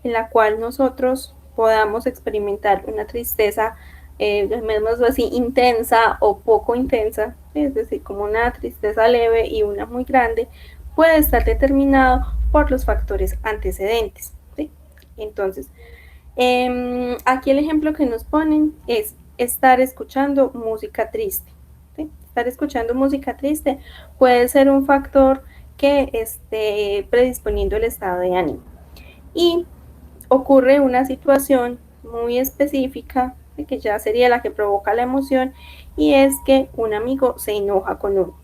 la cual nosotros podamos experimentar una tristeza, llamémoslo así, intensa o poco intensa, es decir, como una tristeza leve y una muy grande, puede estar determinado por los factores antecedentes, ¿sí? Entonces, aquí el ejemplo que nos ponen es estar escuchando música triste, ¿sí? Estar escuchando música triste puede ser un factor que esté predisponiendo el estado de ánimo. Y ocurre una situación muy específica, que ya sería la que provoca la emoción, y es que un amigo se enoja con uno.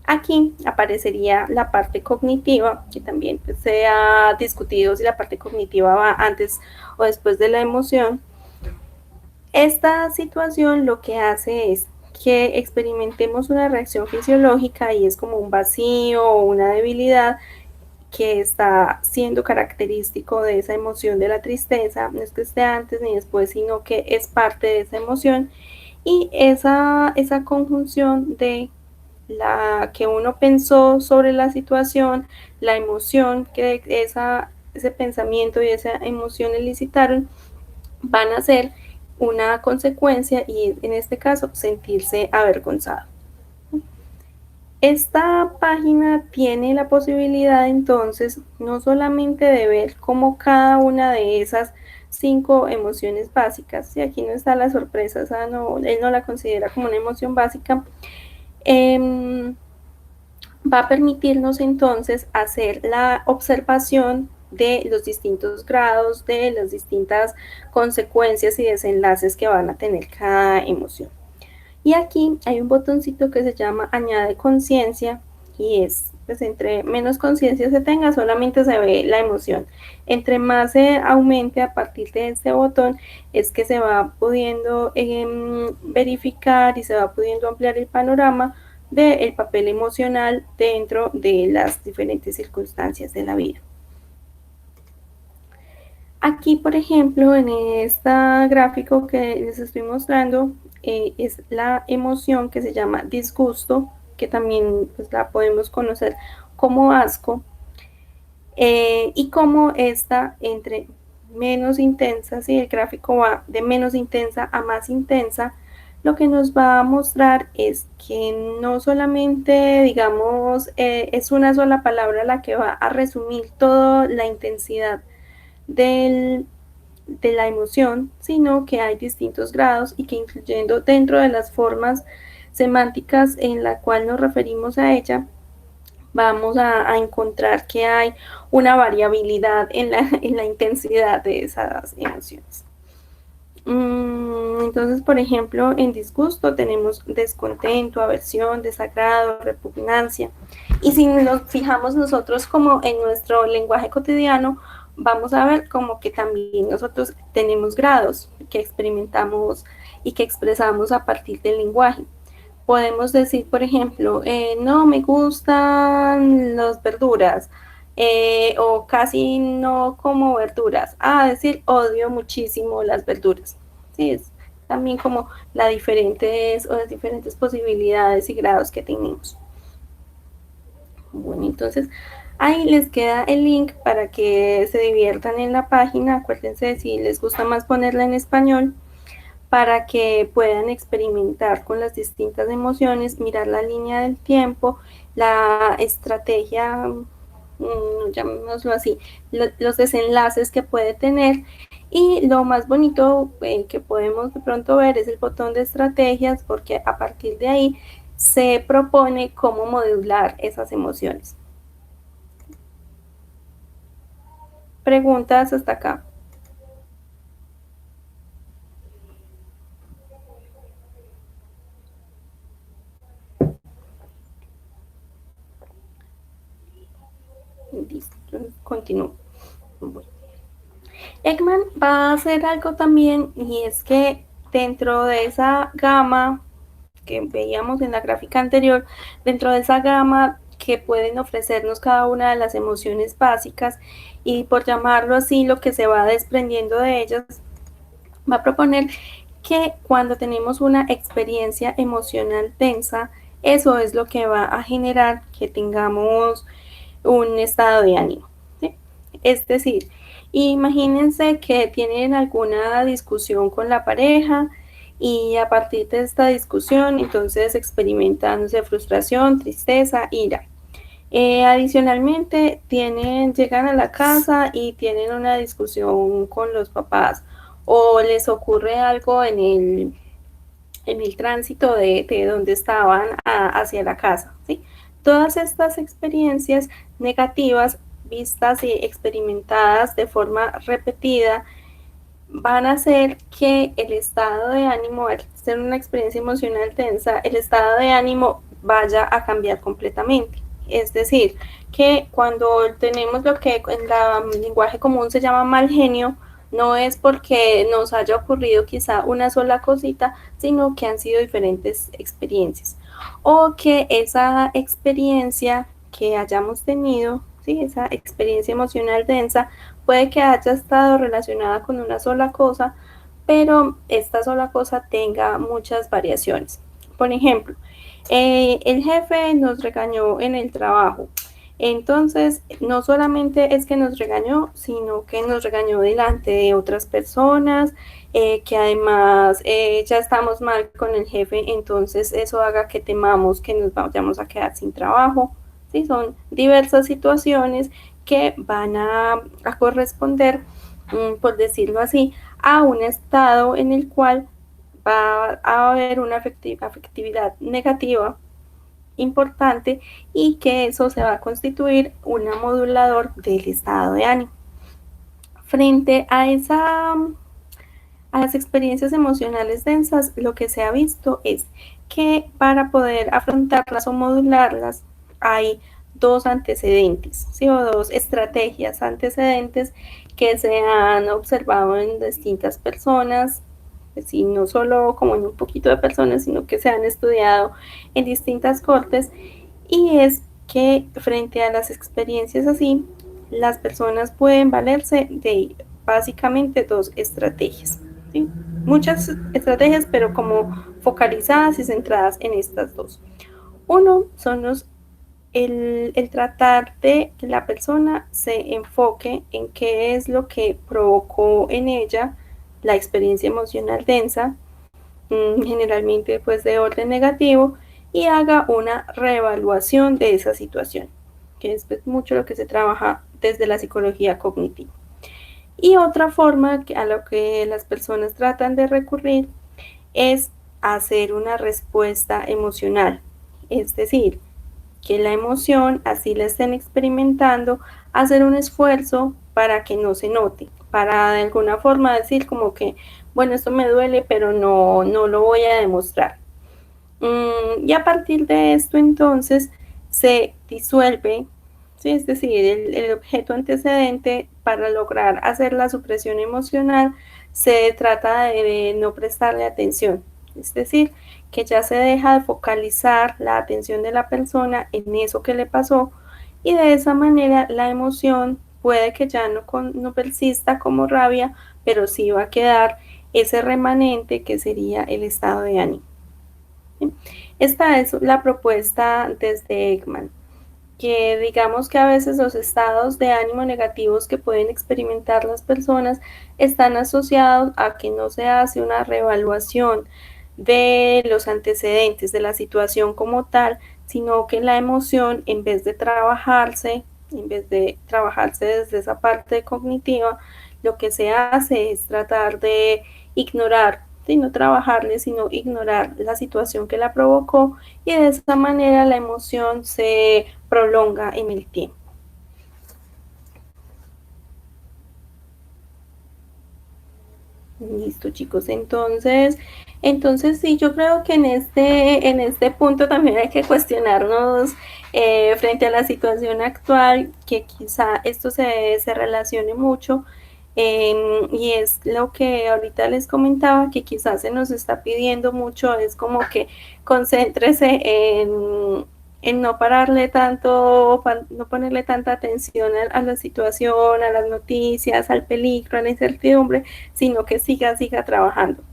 Aquí aparecería la parte cognitiva, que también pues, se ha discutido si la parte cognitiva va antes o después de la emoción. Esta situación lo que hace es que experimentemos una reacción fisiológica y es como un vacío o una debilidad que está siendo característico de esa emoción de la tristeza. No es que esté antes ni después, sino que es parte de esa emoción. Y esa conjunción de la que uno pensó sobre la situación, la emoción que ese pensamiento y esa emoción elicitaron, van a ser una consecuencia y en este caso sentirse avergonzado. Esta página tiene la posibilidad entonces no solamente de ver cómo cada una de esas 5 emociones básicas, y aquí no está la sorpresa, él no la considera como una emoción básica, va a permitirnos entonces hacer la observación de los distintos grados, de las distintas consecuencias y desenlaces que van a tener cada emoción. Y aquí hay un botoncito que se llama añade conciencia y es, pues entre menos conciencia se tenga, solamente se ve la emoción. Entre más se aumente a partir de este botón, es que se va pudiendo verificar y se va pudiendo ampliar el panorama del papel emocional dentro de las diferentes circunstancias de la vida. Aquí, por ejemplo, en este gráfico que les estoy mostrando, es la emoción que se llama disgusto, que también pues, la podemos conocer como asco, y como esta entre menos intensa, si el gráfico va de menos intensa a más intensa, lo que nos va a mostrar es que no solamente, digamos, es una sola palabra la que va a resumir toda la intensidad de la emoción, sino que hay distintos grados y que incluyendo dentro de las formas semánticas en la cual nos referimos a ella, vamos a encontrar que hay una variabilidad en la intensidad de esas emociones. Entonces, por ejemplo, en disgusto tenemos descontento, aversión, desagrado, repugnancia. Y si nos fijamos nosotros como en nuestro lenguaje cotidiano, vamos a ver como que también nosotros tenemos grados que experimentamos y que expresamos a partir del lenguaje. Podemos decir, por ejemplo, no me gustan las verduras, o casi no como verduras, a decir odio muchísimo las verduras. Sí, es también como las diferentes posibilidades y grados que tenemos. Bueno, entonces ahí les queda el link para que se diviertan en la página. Acuérdense si les gusta más ponerla en español para que puedan experimentar con las distintas emociones, mirar la línea del tiempo, la estrategia, llamémoslo así, los desenlaces que puede tener. Y lo más bonito que podemos de pronto ver es el botón de estrategias, porque a partir de ahí se propone cómo modular esas emociones. ¿Preguntas hasta acá? Listo, continúo. Bueno. Ekman va a hacer algo también, y es que dentro de esa gama que veíamos en la gráfica anterior, dentro de esa gama que pueden ofrecernos cada una de las emociones básicas, y por llamarlo así, lo que se va desprendiendo de ellas, va a proponer que cuando tenemos una experiencia emocional densa, eso es lo que va a generar que tengamos un estado de ánimo, ¿sí? Es decir, imagínense que tienen alguna discusión con la pareja, y a partir de esta discusión, entonces experimentan, no sé, frustración, tristeza, ira. Adicionalmente, llegan a la casa y tienen una discusión con los papás, o les ocurre algo en el tránsito de donde estaban hacia la casa, ¿sí? Todas estas experiencias negativas vistas y experimentadas de forma repetida van a hacer que el estado de ánimo, al ser una experiencia emocional tensa, el estado de ánimo vaya a cambiar completamente. Es decir, que cuando tenemos lo que en el lenguaje común se llama mal genio, no es porque nos haya ocurrido quizá una sola cosita, sino que han sido diferentes experiencias. O que esa experiencia que hayamos tenido, ¿sí? Esa experiencia emocional densa, puede que haya estado relacionada con una sola cosa, pero esta sola cosa tenga muchas variaciones. Por ejemplo, el jefe nos regañó en el trabajo. Entonces, no solamente es que nos regañó, sino que nos regañó delante de otras personas, que además ya estamos mal con el jefe, entonces eso haga que temamos que nos vayamos a quedar sin trabajo. ¿Sí? Son diversas situaciones que van a corresponder, por decirlo así, a un estado en el cual va a haber una afectividad negativa importante, y que eso se va a constituir un modulador del estado de ánimo. Frente a las experiencias emocionales densas, lo que se ha visto es que para poder afrontarlas o modularlas hay dos antecedentes, ¿sí? O dos estrategias antecedentes que se han observado en distintas personas, pues, y no solo como en un poquito de personas, sino que se han estudiado en distintas cortes, y es que frente a las experiencias así, las personas pueden valerse de básicamente dos estrategias, ¿sí? Muchas estrategias, pero como focalizadas y centradas en estas dos. Uno son el tratar de que la persona se enfoque en qué es lo que provocó en ella la experiencia emocional densa, generalmente pues de orden negativo, y haga una reevaluación de esa situación, que es pues mucho lo que se trabaja desde la psicología cognitiva. Y otra forma a lo que las personas tratan de recurrir es hacer una respuesta emocional, es decir, que la emoción, así la estén experimentando, hacer un esfuerzo para que no se note, para de alguna forma decir como que, bueno, esto me duele, pero no lo voy a demostrar. Y a partir de esto, entonces, se disuelve, ¿sí? Es decir, el objeto antecedente, para lograr hacer la supresión emocional, se trata de no prestarle atención. Es decir, que ya se deja de focalizar la atención de la persona en eso que le pasó, y de esa manera la emoción puede que ya no persista como rabia, pero sí va a quedar ese remanente que sería el estado de ánimo. Esta es la propuesta desde Ekman, que digamos que a veces los estados de ánimo negativos que pueden experimentar las personas están asociados a que no se hace una reevaluación de los antecedentes de la situación como tal, sino que la emoción, en vez de trabajarse desde esa parte cognitiva, lo que se hace es tratar de ignorar ¿sí? No trabajarle, sino ignorar la situación que la provocó, y de esa manera la emoción se prolonga en el tiempo. Listo, chicos. Entonces sí, yo creo que en este punto también hay que cuestionarnos frente a la situación actual, que quizá esto se relacione mucho, y es lo que ahorita les comentaba, que quizás se nos está pidiendo mucho, es como que concéntrese en no pararle tanto, no ponerle tanta atención a la situación, a las noticias, al peligro, a la incertidumbre, sino que siga trabajando.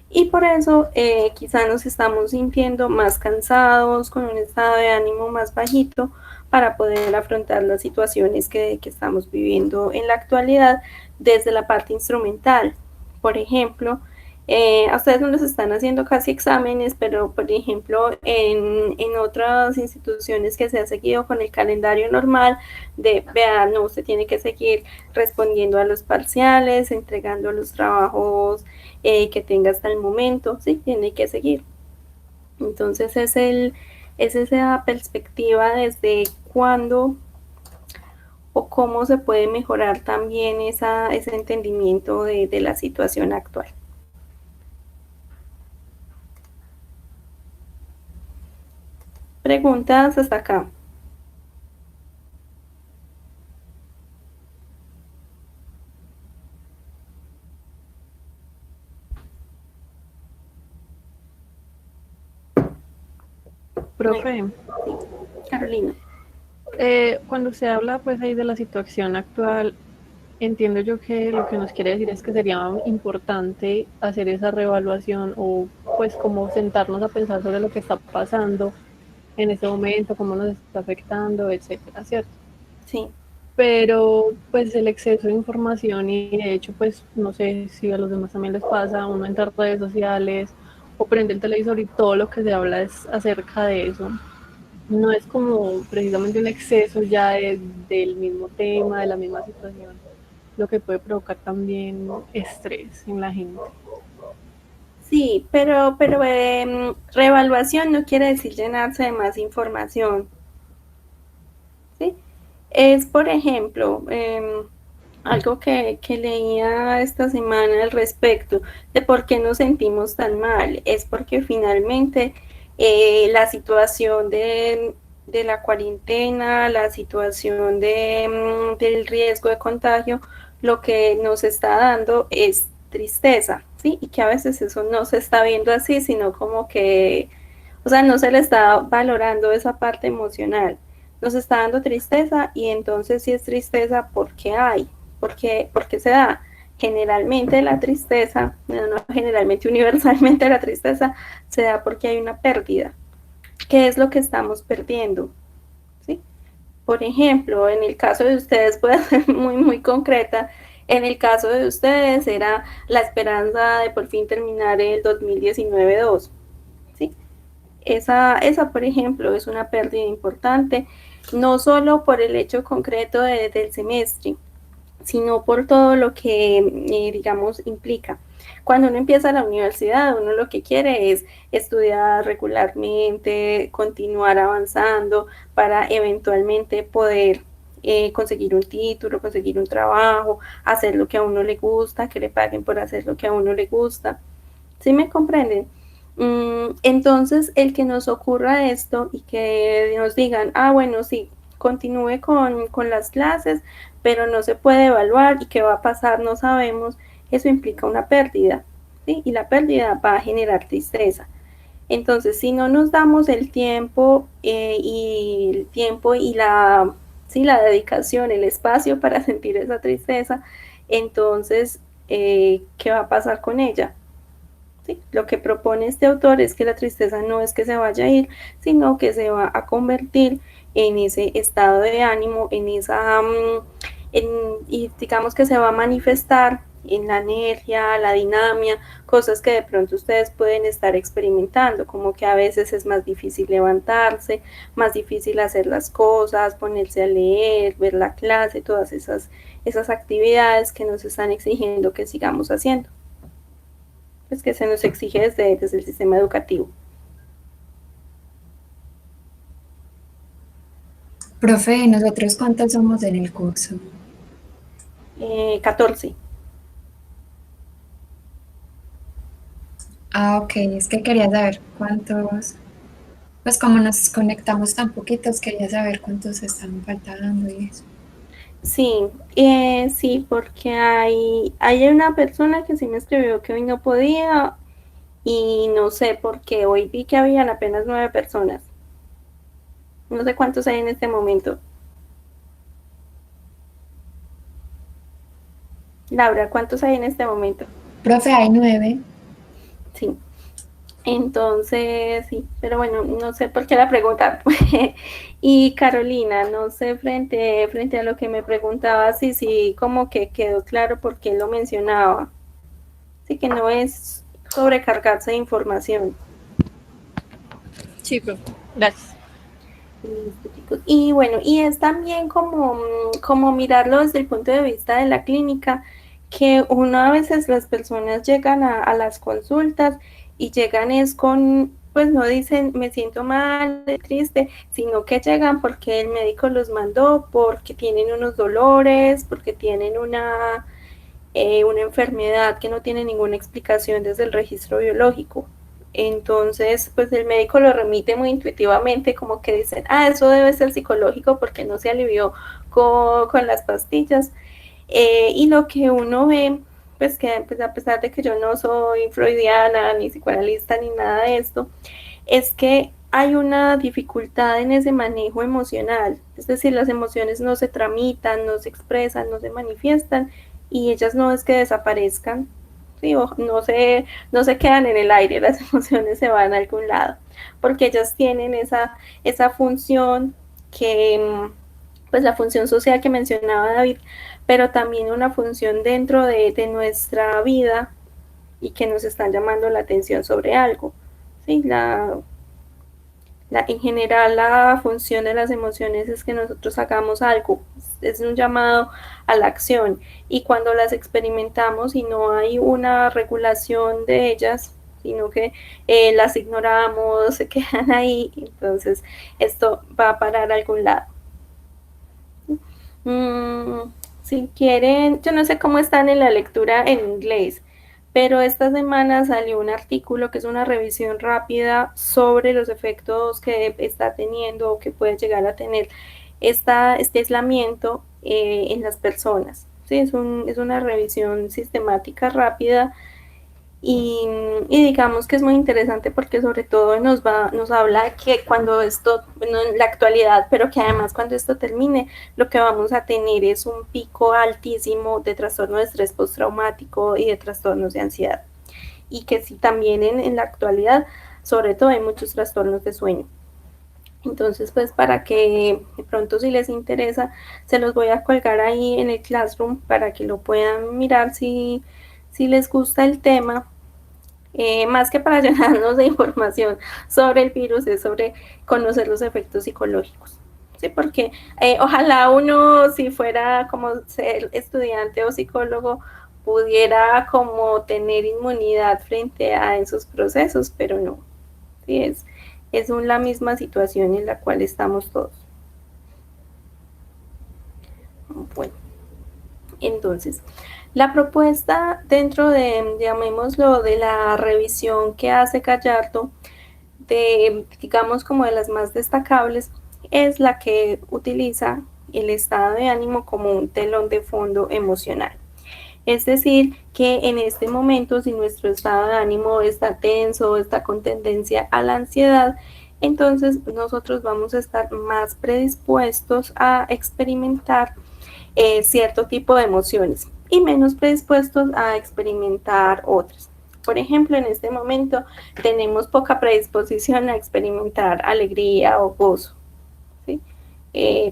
Y por eso quizá nos estamos sintiendo más cansados, con un estado de ánimo más bajito, para poder afrontar las situaciones que estamos viviendo en la actualidad desde la parte instrumental. Por ejemplo, a ustedes no les están haciendo casi exámenes, pero por ejemplo en otras instituciones que se ha seguido con el calendario normal de, vean, no, usted tiene que seguir respondiendo a los parciales, entregando los trabajos que tenga hasta el momento, sí, tiene que seguir. Entonces es esa perspectiva desde cuándo o cómo se puede mejorar también ese entendimiento de la situación actual. Preguntas hasta acá. Profe, Carolina. Cuando se habla pues ahí de la situación actual, entiendo yo que lo que nos quiere decir es que sería importante hacer esa reevaluación o pues como sentarnos a pensar sobre lo que está pasando en este momento, cómo nos está afectando, etcétera, ¿cierto? Sí. Pero pues el exceso de información y de hecho pues no sé si a los demás también les pasa, uno entra a redes sociales o prende el televisor y todo lo que se habla es acerca de eso. No es como precisamente un exceso ya del mismo tema, de la misma situación, lo que puede provocar también estrés en la gente. Sí, pero reevaluación no quiere decir llenarse de más información, ¿sí? Es, por ejemplo, algo que leía esta semana al respecto de por qué nos sentimos tan mal. Es porque finalmente la situación de la cuarentena, la situación del riesgo de contagio, lo que nos está dando es tristeza, ¿sí? Y que a veces eso no se está viendo así, sino como que, o sea, no se le está valorando esa parte emocional. Nos está dando tristeza, y entonces si es tristeza, ¿por qué hay? ¿Por qué se da? Generalmente la tristeza, no generalmente, universalmente la tristeza se da porque hay una pérdida. ¿Qué es lo que estamos perdiendo? ¿Sí? Por ejemplo, en el caso de ustedes, puede ser muy concreta. En el caso de ustedes era la esperanza de por fin terminar el 2019-2. ¿Sí? Esa, por ejemplo, es una pérdida importante, no solo por el hecho concreto del semestre, sino por todo lo que, digamos, implica. Cuando uno empieza la universidad, uno lo que quiere es estudiar regularmente, continuar avanzando para eventualmente poder conseguir un título, conseguir un trabajo, hacer lo que a uno le gusta, que le paguen por hacer lo que a uno le gusta. ¿Sí me comprenden? Entonces, el que nos ocurra esto y que nos digan, ah, bueno, sí, continúe con las clases, pero no se puede evaluar y qué va a pasar no sabemos, eso implica una pérdida, ¿sí? Y la pérdida va a generar tristeza. Entonces, si no nos damos el tiempo y la, sí, la dedicación, el espacio para sentir esa tristeza, entonces, ¿qué va a pasar con ella? ¿Sí? Lo que propone este autor es que la tristeza no es que se vaya a ir, sino que se va a convertir en ese estado de ánimo, y digamos que se va a manifestar en la energía, la dinamia, cosas que de pronto ustedes pueden estar experimentando, como que a veces es más difícil levantarse, más difícil hacer las cosas, ponerse a leer, ver la clase, todas esas actividades que nos están exigiendo que sigamos haciendo. pues, que se nos exige desde el sistema educativo. Profe, ¿nosotros cuántos somos en el curso? 14. Ah, ok, es que quería saber cuántos, pues como nos conectamos tan poquitos, quería saber cuántos están faltando y eso. Sí, sí, porque hay una persona que sí me escribió que hoy no podía y no sé por qué. Hoy vi que habían apenas 9 personas. No sé cuántos hay en este momento. Laura, ¿cuántos hay en este momento? Profe, hay 9. Sí. Entonces, sí, pero bueno, no sé por qué la pregunta. Y Carolina, no sé, frente a lo que me preguntaba, sí, como que quedó claro por qué lo mencionaba. Sí, que no es sobrecargarse de información. Sí, profe. Gracias. Listo, chicos. Y bueno, y es también como mirarlo desde el punto de vista de la clínica, que uno a veces las personas llegan a las consultas y llegan es con, pues no dicen me siento mal, triste, sino que llegan porque el médico los mandó, porque tienen unos dolores, porque tienen una enfermedad que no tiene ninguna explicación desde el registro biológico. Entonces, pues el médico lo remite muy intuitivamente, como que dicen, eso debe ser psicológico porque no se alivió con las pastillas. Y lo que uno ve, pues que pues, a pesar de que yo no soy freudiana, ni psicoanalista, ni nada de esto, es que hay una dificultad en ese manejo emocional, es decir, las emociones no se tramitan, no se expresan, no se manifiestan y ellas no es que desaparezcan, ¿sí? O no se quedan en el aire, las emociones se van a algún lado, porque ellas tienen esa función que, pues la función social que mencionaba David, pero también una función dentro de nuestra vida y que nos están llamando la atención sobre algo. Sí, en general la función de las emociones es que nosotros hagamos algo, es un llamado a la acción y cuando las experimentamos y no hay una regulación de ellas, sino que las ignoramos, se quedan ahí, entonces esto va a parar a algún lado. Si quieren, yo no sé cómo están en la lectura en inglés, pero esta semana salió un artículo que es una revisión rápida sobre los efectos que está teniendo o que puede llegar a tener este aislamiento en las personas. Sí, es una revisión sistemática rápida y digamos que es muy interesante porque sobre todo nos habla que cuando esto, bueno, en la actualidad, pero que además cuando esto termine, lo que vamos a tener es un pico altísimo de trastorno de estrés postraumático y de trastornos de ansiedad. Y que sí, también en la actualidad, sobre todo hay muchos trastornos de sueño. Entonces, pues para que de pronto si les interesa, se los voy a colgar ahí en el Classroom para que lo puedan mirar si les gusta el tema. Más que para llenarnos de información sobre el virus, es sobre conocer los efectos psicológicos. Sí, porque ojalá uno, si fuera como ser estudiante o psicólogo, pudiera como tener inmunidad frente a esos procesos, pero no. Sí, es la misma situación en la cual estamos todos. Bueno, entonces, la propuesta dentro de, llamémoslo, de la revisión que hace Gallardo, digamos como de las más destacables, es la que utiliza el estado de ánimo como un telón de fondo emocional. Es decir, que en este momento, si nuestro estado de ánimo está tenso, está con tendencia a la ansiedad, entonces nosotros vamos a estar más predispuestos a experimentar cierto tipo de emociones y menos predispuestos a experimentar otras. Por ejemplo, en este momento tenemos poca predisposición a experimentar alegría o gozo. ¿Sí?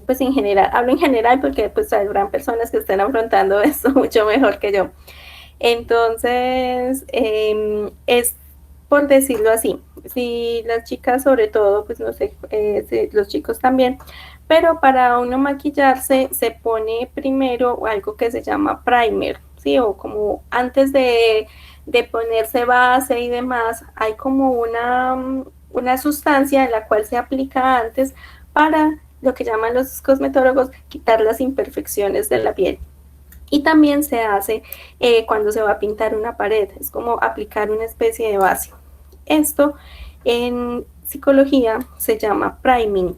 Pues en general, hablo en general porque pues habrán personas que estén afrontando esto mucho mejor que yo. Entonces, es por decirlo así, si las chicas sobre todo, pues no sé, si los chicos también, pero para uno maquillarse se pone primero algo que se llama primer, ¿sí? O como antes de ponerse base y demás, hay como una sustancia en la cual se aplica antes para lo que llaman los cosmetólogos quitar las imperfecciones de la piel. Y también se hace cuando se va a pintar una pared, es como aplicar una especie de base. Esto en psicología se llama priming.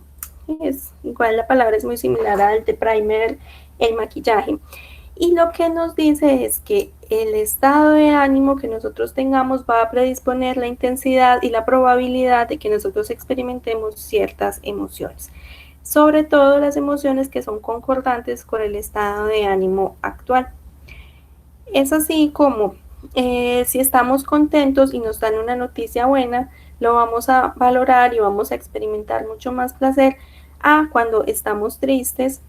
Es igual, la palabra es muy similar al de primer, el maquillaje. Y lo que nos dice es que el estado de ánimo que nosotros tengamos va a predisponer la intensidad y la probabilidad de que nosotros experimentemos ciertas emociones, sobre todo las emociones que son concordantes con el estado de ánimo actual. Es así como si estamos contentos y nos dan una noticia buena, lo vamos a valorar y vamos a experimentar mucho más placer a cuando estamos tristes,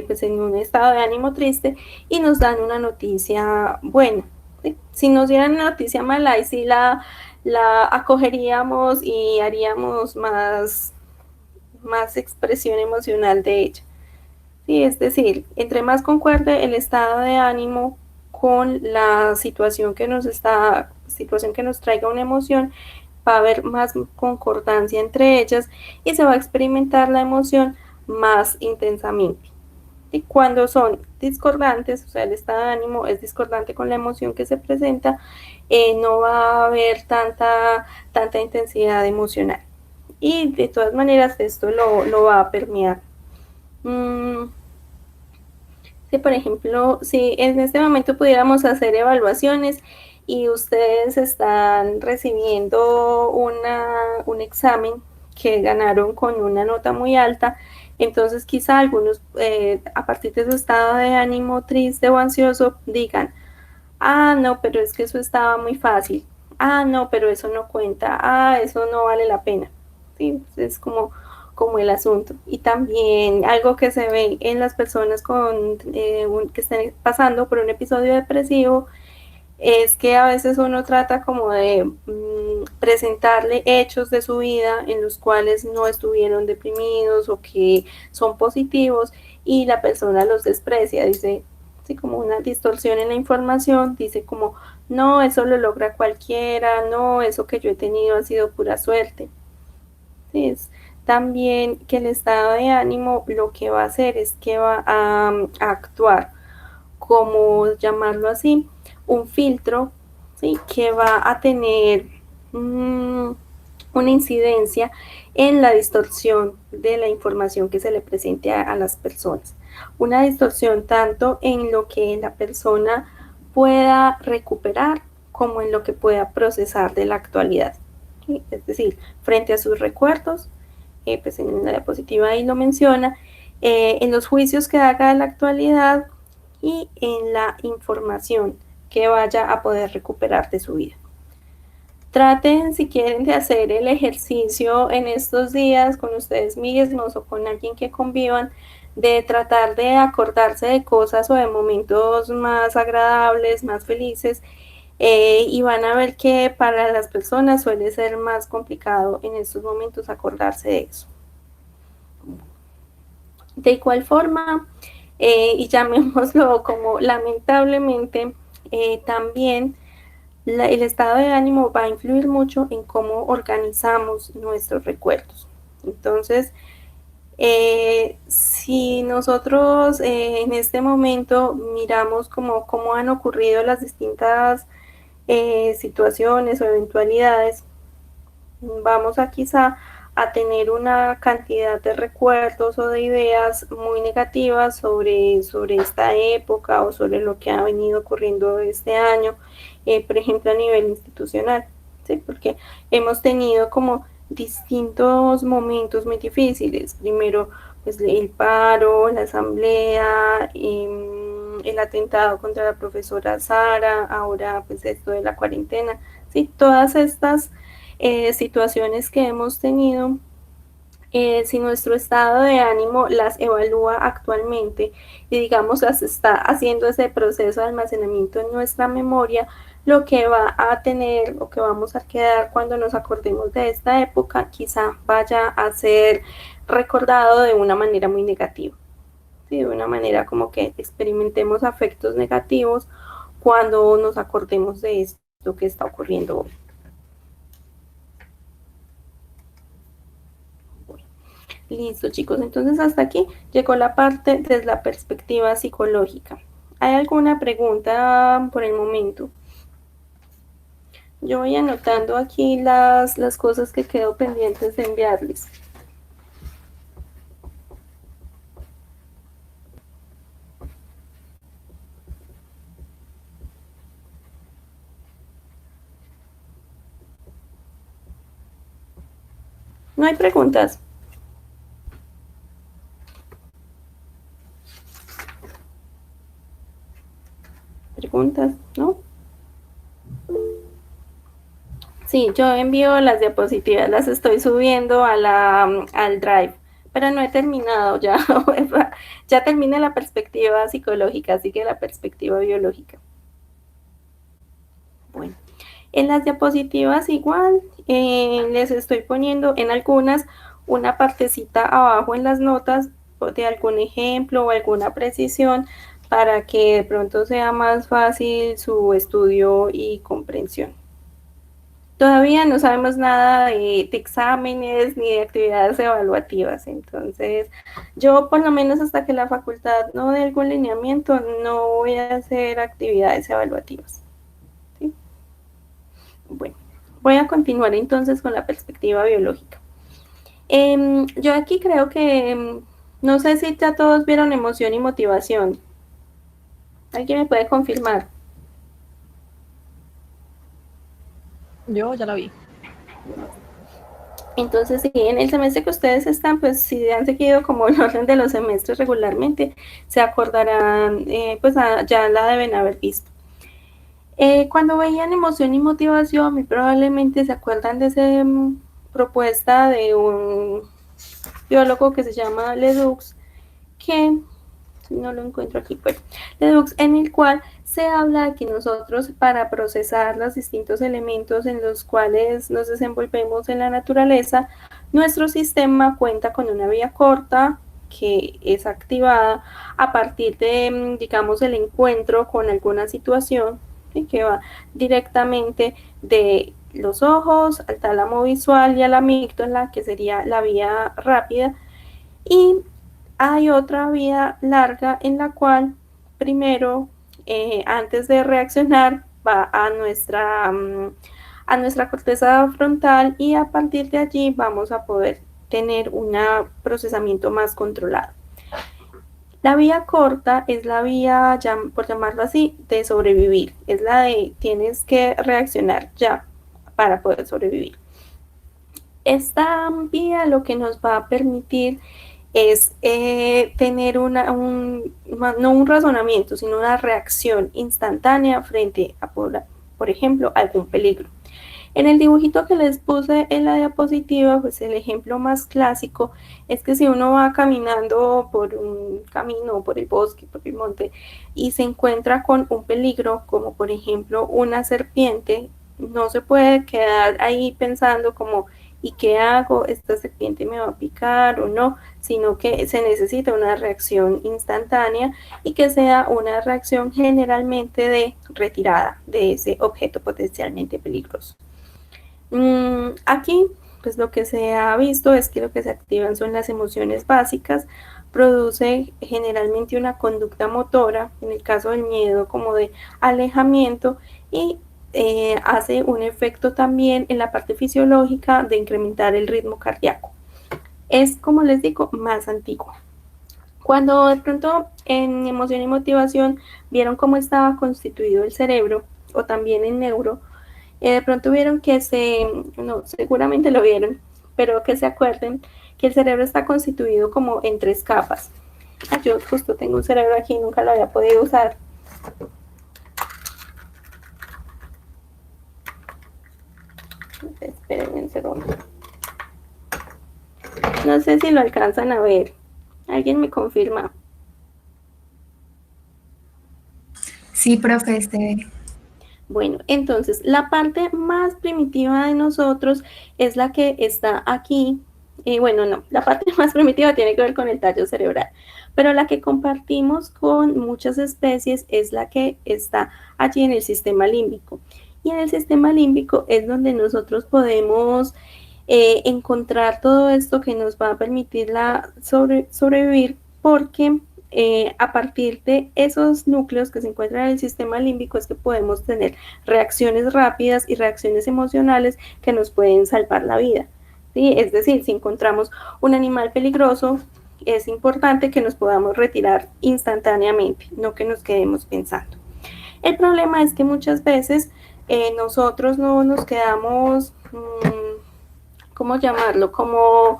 pues en un estado de ánimo triste y nos dan una noticia buena. ¿Sí? Si nos dieran una noticia mala, ahí sí la acogeríamos y haríamos más expresión emocional de ella. Sí, es decir, entre más concuerde el estado de ánimo con la situación que nos traiga una emoción, va a haber más concordancia entre ellas y se va a experimentar la emoción más intensamente. Y cuando son discordantes, o sea, el estado de ánimo es discordante con la emoción que se presenta, no va a haber tanta intensidad emocional. Y de todas maneras esto lo va a permear. Si por ejemplo, si en este momento pudiéramos hacer evaluaciones y ustedes están recibiendo un examen que ganaron con una nota muy alta, entonces quizá algunos a partir de su estado de ánimo triste o ansioso digan, ah, no, pero es que eso estaba muy fácil, ah, no, pero eso no cuenta, ah, eso no vale la pena. Sí, es como el asunto. Y también algo que se ve en las personas que estén pasando por un episodio depresivo es que a veces uno trata como de presentarle hechos de su vida en los cuales no estuvieron deprimidos o que son positivos y la persona los desprecia, dice, sí, como una distorsión en la información, dice como, no, eso lo logra cualquiera, no, eso que yo he tenido ha sido pura suerte. Sí, es también que el estado de ánimo lo que va a hacer es que va a actuar como, llamarlo así, un filtro, ¿sí? Que va a tener una incidencia en la distorsión de la información que se le presente a las personas. Una distorsión tanto en lo que la persona pueda recuperar como en lo que pueda procesar de la actualidad. ¿Sí? Es decir, frente a sus recuerdos, pues en la diapositiva ahí lo menciona, en los juicios que haga de la actualidad y en la información que vaya a poder recuperar de su vida. Traten, si quieren, de hacer el ejercicio en estos días con ustedes mismos o con alguien que convivan, de tratar de acordarse de cosas o de momentos más agradables, más felices, y van a ver que para las personas suele ser más complicado en estos momentos acordarse de eso. De igual forma, y llamémoslo como lamentablemente, también el estado de ánimo va a influir mucho en cómo organizamos nuestros recuerdos. Entonces, si nosotros en este momento miramos cómo han ocurrido las distintas situaciones o eventualidades, vamos a quizá a tener una cantidad de recuerdos o de ideas muy negativas sobre esta época o sobre lo que ha venido ocurriendo este año, por ejemplo a nivel institucional, ¿sí? Porque hemos tenido como distintos momentos muy difíciles. Primero, pues el paro, la asamblea, el atentado contra la profesora Sara, ahora pues esto de la cuarentena, ¿sí? Todas estas situaciones que hemos tenido, si nuestro estado de ánimo las evalúa actualmente y digamos las está haciendo ese proceso de almacenamiento en nuestra memoria, lo que va a tener o que vamos a quedar cuando nos acordemos de esta época quizá vaya a ser recordado de una manera muy negativa. ¿sí? De una manera como que experimentemos afectos negativos cuando nos acordemos de esto que está ocurriendo hoy. Listo, chicos, entonces hasta aquí llegó la parte desde la perspectiva psicológica. ¿Hay alguna pregunta por el momento? Yo voy anotando aquí las cosas que quedo pendientes de enviarles. ¿No hay preguntas? ¿Preguntas? ¿No? Sí, yo envío las diapositivas, las estoy subiendo al Drive, pero no he terminado ya. Ya terminé la perspectiva psicológica, así que la perspectiva biológica. Bueno, en las diapositivas igual les estoy poniendo en algunas una partecita abajo en las notas de algún ejemplo o alguna precisión para que de pronto sea más fácil su estudio y comprensión. Todavía no sabemos nada de exámenes ni de actividades evaluativas, entonces yo por lo menos hasta que la facultad no dé algún lineamiento no voy a hacer actividades evaluativas. ¿Sí? Bueno, voy a continuar entonces con la perspectiva biológica. Yo aquí creo que, no sé si ya todos vieron emoción y motivación. ¿Alguien me puede confirmar? Yo ya la vi. Entonces, sí, en el semestre que ustedes están, pues si han seguido como el orden de los semestres regularmente, se acordarán, pues ya la deben haber visto. Cuando veían emoción y motivación, muy probablemente se acuerdan de esa propuesta de un biólogo que se llama Ledoux, que no lo encuentro aquí, pues, Ledoux, en el cual se habla de que nosotros para procesar los distintos elementos en los cuales nos desenvolvemos en la naturaleza, nuestro sistema cuenta con una vía corta que es activada a partir de, digamos, el encuentro con alguna situación, ¿sí? Que va directamente de los ojos al tálamo visual y a la amígdala, que sería la vía rápida, y hay otra vía larga en la cual primero, antes de reaccionar, va a nuestra corteza frontal y a partir de allí vamos a poder tener un procesamiento más controlado. La vía corta es la vía, por llamarlo así, de sobrevivir. Es la de tienes que reaccionar ya para poder sobrevivir. Esta vía lo que nos va a permitir es tener no un razonamiento, sino una reacción instantánea frente a, por ejemplo, algún peligro. En el dibujito que les puse en la diapositiva, pues el ejemplo más clásico es que si uno va caminando por un camino, por el bosque, por el monte, y se encuentra con un peligro, como por ejemplo una serpiente, no se puede quedar ahí pensando como, ¿y qué hago? ¿Esta serpiente me va a picar o no? Sino que se necesita una reacción instantánea y que sea una reacción generalmente de retirada de ese objeto potencialmente peligroso. Aquí, pues lo que se ha visto es que lo que se activan son las emociones básicas, produce generalmente una conducta motora, en el caso del miedo como de alejamiento, y hace un efecto también en la parte fisiológica de incrementar el ritmo cardíaco. Es, como les digo, más antiguo. Cuando de pronto en emoción y motivación vieron cómo estaba constituido el cerebro, o también en neuro, de pronto vieron que seguramente lo vieron, pero que se acuerden que el cerebro está constituido como en 3 capas. Yo justo tengo un cerebro aquí, nunca lo había podido usar. Espérenme un segundo. No sé si lo alcanzan a ver. ¿Alguien me confirma? Sí, profe, se ve. Bueno, entonces la parte más primitiva de nosotros es la que está aquí bueno, no, la parte más primitiva tiene que ver con el tallo cerebral, pero la que compartimos con muchas especies es la que está allí en el sistema límbico. Y en el sistema límbico es donde nosotros podemos encontrar todo esto que nos va a permitir sobrevivir, porque a partir de esos núcleos que se encuentran en el sistema límbico es que podemos tener reacciones rápidas y reacciones emocionales que nos pueden salvar la vida. ¿Sí? Es decir, si encontramos un animal peligroso, es importante que nos podamos retirar instantáneamente, no que nos quedemos pensando. El problema es que muchas veces nosotros no nos quedamos, ¿cómo llamarlo? Como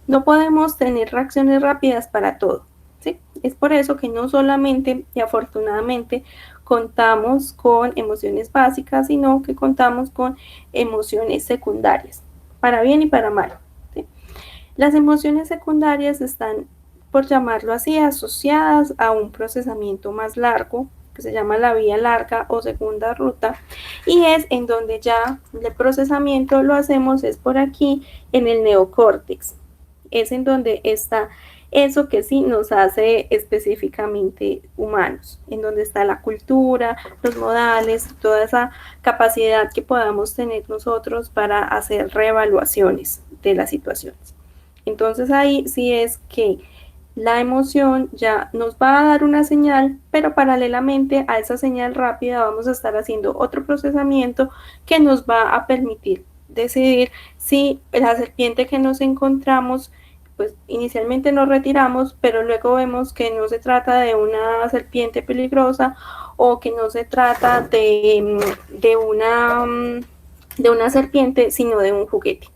no podemos tener reacciones rápidas para todo. ¿Sí? Es por eso que no solamente y afortunadamente contamos con emociones básicas, sino que contamos con emociones secundarias, para bien y para mal. ¿Sí? Las emociones secundarias están, por llamarlo así, asociadas a un procesamiento más largo, que se llama la vía larga o segunda ruta, y es en donde ya el procesamiento lo hacemos es por aquí en el neocórtex. Es en donde está eso que sí nos hace específicamente humanos, en donde está la cultura, los modales, toda esa capacidad que podamos tener nosotros para hacer reevaluaciones de las situaciones. Entonces ahí sí es que la emoción ya nos va a dar una señal, pero paralelamente a esa señal rápida vamos a estar haciendo otro procesamiento que nos va a permitir decidir si la serpiente que nos encontramos, pues inicialmente nos retiramos, pero luego vemos que no se trata de una serpiente peligrosa o que no se trata de una serpiente, sino de un juguete.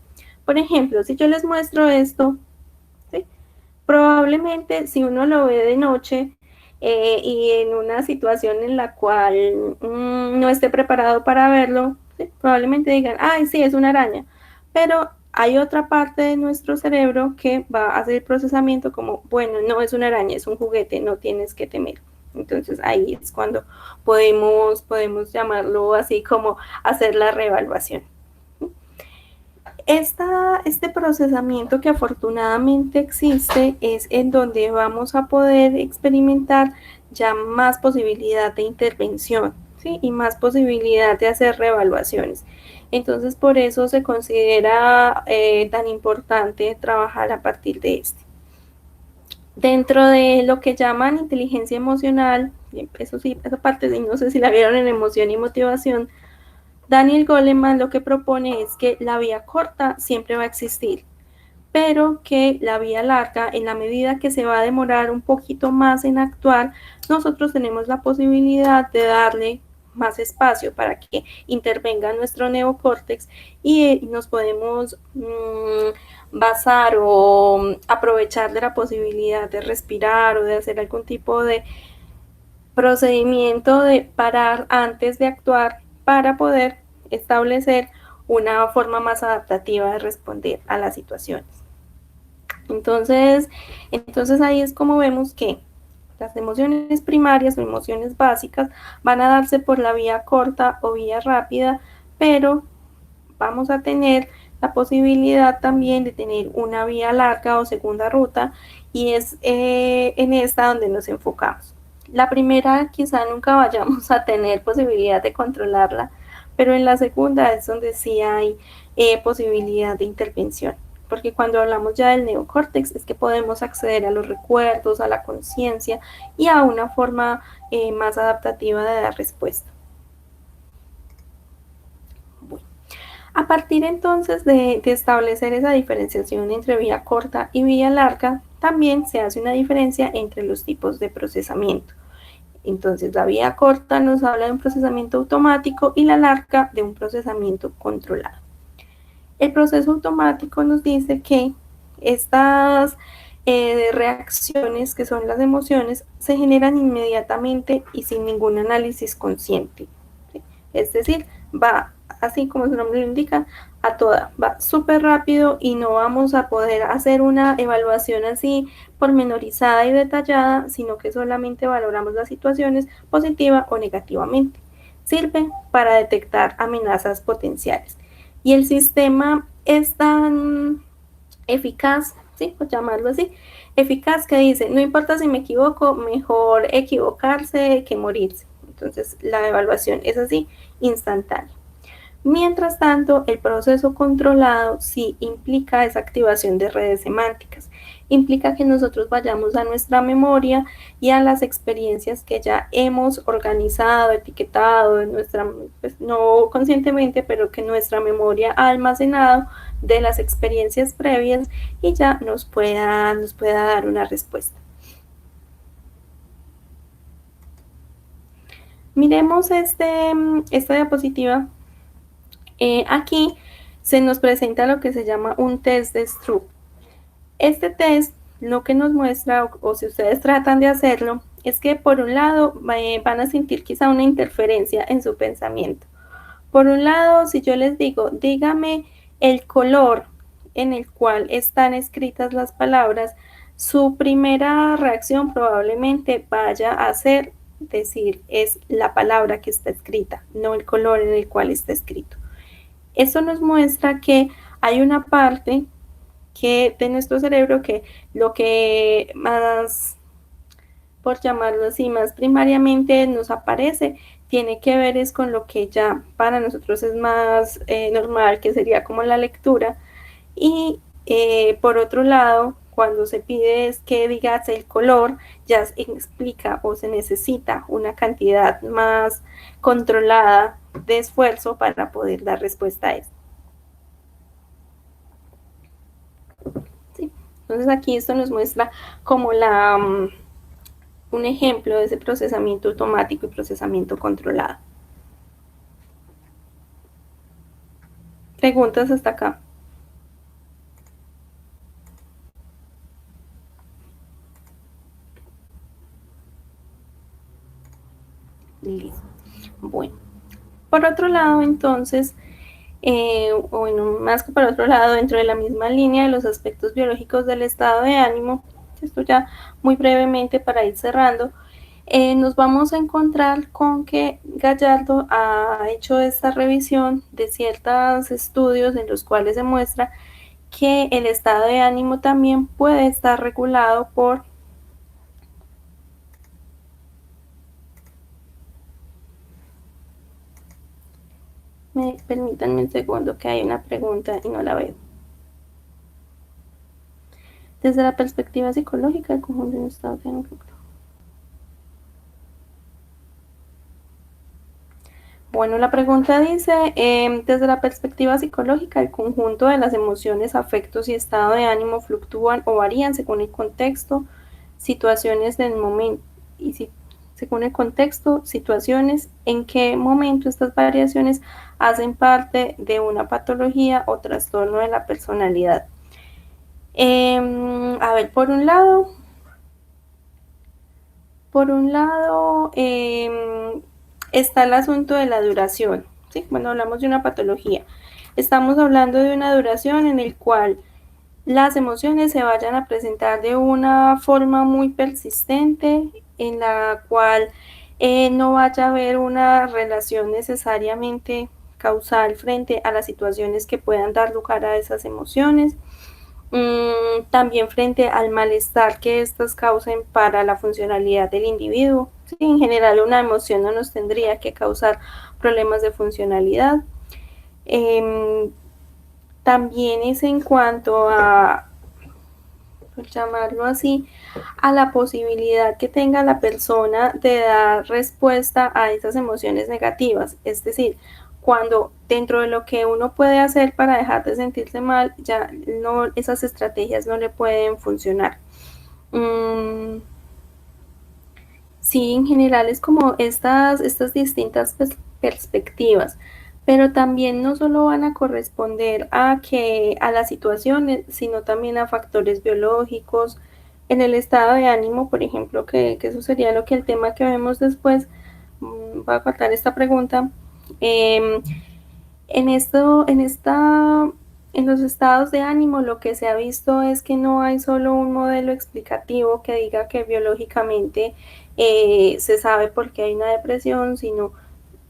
Por ejemplo, si yo les muestro esto, ¿sí? Probablemente si uno lo ve de noche y en una situación en la cual no esté preparado para verlo, ¿sí? Probablemente digan, ay, sí, es una araña. Pero hay otra parte de nuestro cerebro que va a hacer el procesamiento como, bueno, no es una araña, es un juguete, no tienes que temer. Entonces ahí es cuando podemos llamarlo así como hacer la reevaluación. Este procesamiento que afortunadamente existe es en donde vamos a poder experimentar ya más posibilidad de intervención, ¿sí? Y más posibilidad de hacer reevaluaciones. Entonces, por eso se considera tan importante trabajar a partir de este. Dentro de lo que llaman inteligencia emocional, eso sí, esa parte sí, no sé si la vieron en emoción y motivación, Daniel Goleman lo que propone es que la vía corta siempre va a existir, pero que la vía larga, en la medida que se va a demorar un poquito más en actuar, nosotros tenemos la posibilidad de darle más espacio para que intervenga nuestro neocórtex y nos podemos basar o aprovechar de la posibilidad de respirar o de hacer algún tipo de procedimiento de parar antes de actuar para poder establecer una forma más adaptativa de responder a las situaciones. Entonces ahí es como vemos que las emociones primarias o emociones básicas van a darse por la vía corta o vía rápida, pero vamos a tener la posibilidad también de tener una vía larga o segunda ruta, y es en esta donde nos enfocamos. La primera quizá nunca vayamos a tener posibilidad de controlarla, pero en la segunda es donde sí hay posibilidad de intervención, porque cuando hablamos ya del neocórtex es que podemos acceder a los recuerdos, a la conciencia y a una forma más adaptativa de dar respuesta. Bueno, a partir entonces de establecer esa diferenciación entre vía corta y vía larga, también se hace una diferencia entre los tipos de procesamiento. Entonces, la vía corta nos habla de un procesamiento automático y la larga de un procesamiento controlado. El proceso automático nos dice que estas reacciones, que son las emociones, se generan inmediatamente y sin ningún análisis consciente, ¿sí? Es decir, va, así como su nombre lo indica, a toda, va súper rápido y no vamos a poder hacer una evaluación así pormenorizada y detallada, sino que solamente valoramos las situaciones positiva o negativamente. Sirve para detectar amenazas potenciales. Y el sistema es tan eficaz, ¿sí? Por llamarlo así, eficaz, que dice, no importa si me equivoco, mejor equivocarse que morirse. Entonces, la evaluación es así, instantánea. Mientras tanto, el proceso controlado sí implica esa activación de redes semánticas. Implica que nosotros vayamos a nuestra memoria y a las experiencias que ya hemos organizado, etiquetado, en nuestra, pues, no conscientemente, pero que nuestra memoria ha almacenado de las experiencias previas y ya nos pueda dar una respuesta. Miremos esta diapositiva. Aquí se nos presenta lo que se llama un test de Stroop. Este test lo que nos muestra, o si ustedes tratan de hacerlo, es que por un lado van a sentir quizá una interferencia en su pensamiento. Por un lado, si yo les digo, dígame el color en el cual están escritas las palabras, su primera reacción probablemente vaya a ser decir, es la palabra que está escrita, no el color en el cual está escrito. Eso nos muestra que hay una parte de nuestro cerebro que lo que más, por llamarlo así, más primariamente nos aparece, tiene que ver es con lo que ya para nosotros es más normal, que sería como la lectura. Y por otro lado, cuando se pide es que digas el color, ya se explica o se necesita una cantidad más controlada de esfuerzo para poder dar respuesta a esto. ¿Sí? Entonces aquí esto nos muestra como un ejemplo de ese procesamiento automático y procesamiento controlado. ¿Preguntas hasta acá? Listo. Bueno, por otro lado, entonces, bueno, más que por otro lado, dentro de la misma línea de los aspectos biológicos del estado de ánimo, esto ya muy brevemente para ir cerrando, nos vamos a encontrar con que Gallardo ha hecho esta revisión de ciertos estudios en los cuales se muestra que el estado de ánimo también puede estar regulado por permítanme un segundo que hay una pregunta y no la veo. Desde la perspectiva psicológica, el conjunto de un estado de ánimo. Bueno, la pregunta dice, desde la perspectiva psicológica, el conjunto de las emociones, afectos y estado de ánimo fluctúan o varían según el contexto, situaciones del momento, según el contexto, situaciones, en qué momento estas variaciones hacen parte de una patología o trastorno de la personalidad. A ver, por un lado, está el asunto de la duración, ¿sí? Cuando hablamos de una patología, estamos hablando de una duración en el cual las emociones se vayan a presentar de una forma muy persistente, en la cual no vaya a haber una relación necesariamente causal frente a las situaciones que puedan dar lugar a esas emociones. También frente al malestar que estas causen para la funcionalidad del individuo. Sí, en general una emoción no nos tendría que causar problemas de funcionalidad. También es en cuanto a, por llamarlo así, a la posibilidad que tenga la persona de dar respuesta a esas emociones negativas, es decir, cuando dentro de lo que uno puede hacer para dejar de sentirse mal, ya no, esas estrategias no le pueden funcionar. Sí, en general es como estas distintas perspectivas, pero también no solo van a corresponder a las situaciones, sino también a factores biológicos, en el estado de ánimo, por ejemplo, que eso sería el tema que vemos después. Voy a cortar esta pregunta. En los estados de ánimo lo que se ha visto es que no hay solo un modelo explicativo que diga que biológicamente se sabe por qué hay una depresión, sino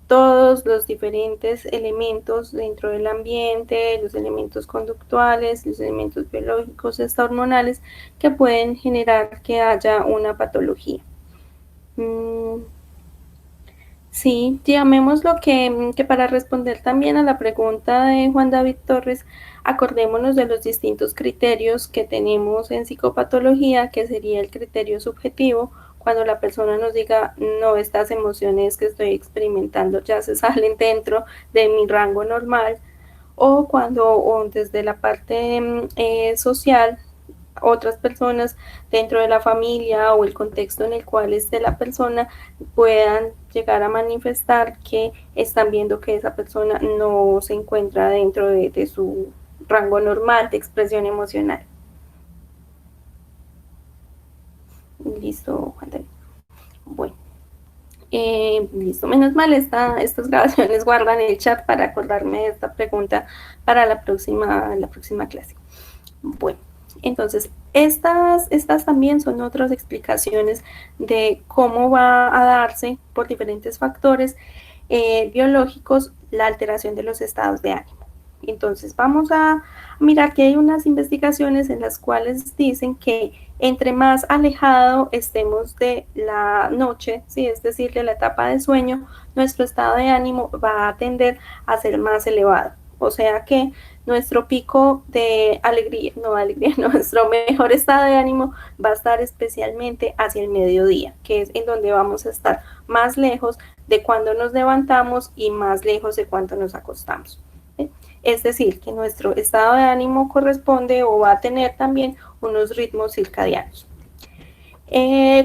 todos los diferentes elementos dentro del ambiente, los elementos conductuales, los elementos biológicos, hasta hormonales, que pueden generar que haya una patología. Sí, llamémoslo que para responder también a la pregunta de Juan David Torres, acordémonos de los distintos criterios que tenemos en psicopatología, que sería el criterio subjetivo, cuando la persona nos diga, no, estas emociones que estoy experimentando ya se salen dentro de mi rango normal, o cuando desde la parte social, otras personas dentro de la familia o el contexto en el cual esté la persona puedan llegar a manifestar que están viendo que esa persona no se encuentra dentro de su rango normal de expresión emocional. Listo, Juan David. Bueno, listo. Menos mal estas grabaciones guardan el chat para acordarme de esta pregunta para la próxima clase. Bueno. Entonces, estas también son otras explicaciones de cómo va a darse por diferentes factores biológicos la alteración de los estados de ánimo. Entonces, vamos a mirar que hay unas investigaciones en las cuales dicen que entre más alejado estemos de la noche, ¿sí? Es decir, de la etapa de sueño, nuestro estado de ánimo va a tender a ser más elevado. O sea que nuestro pico de alegría, nuestro mejor estado de ánimo va a estar especialmente hacia el mediodía, que es en donde vamos a estar más lejos de cuando nos levantamos y más lejos de cuando nos acostamos. ¿Sí? Es decir, que nuestro estado de ánimo corresponde o va a tener también unos ritmos circadianos.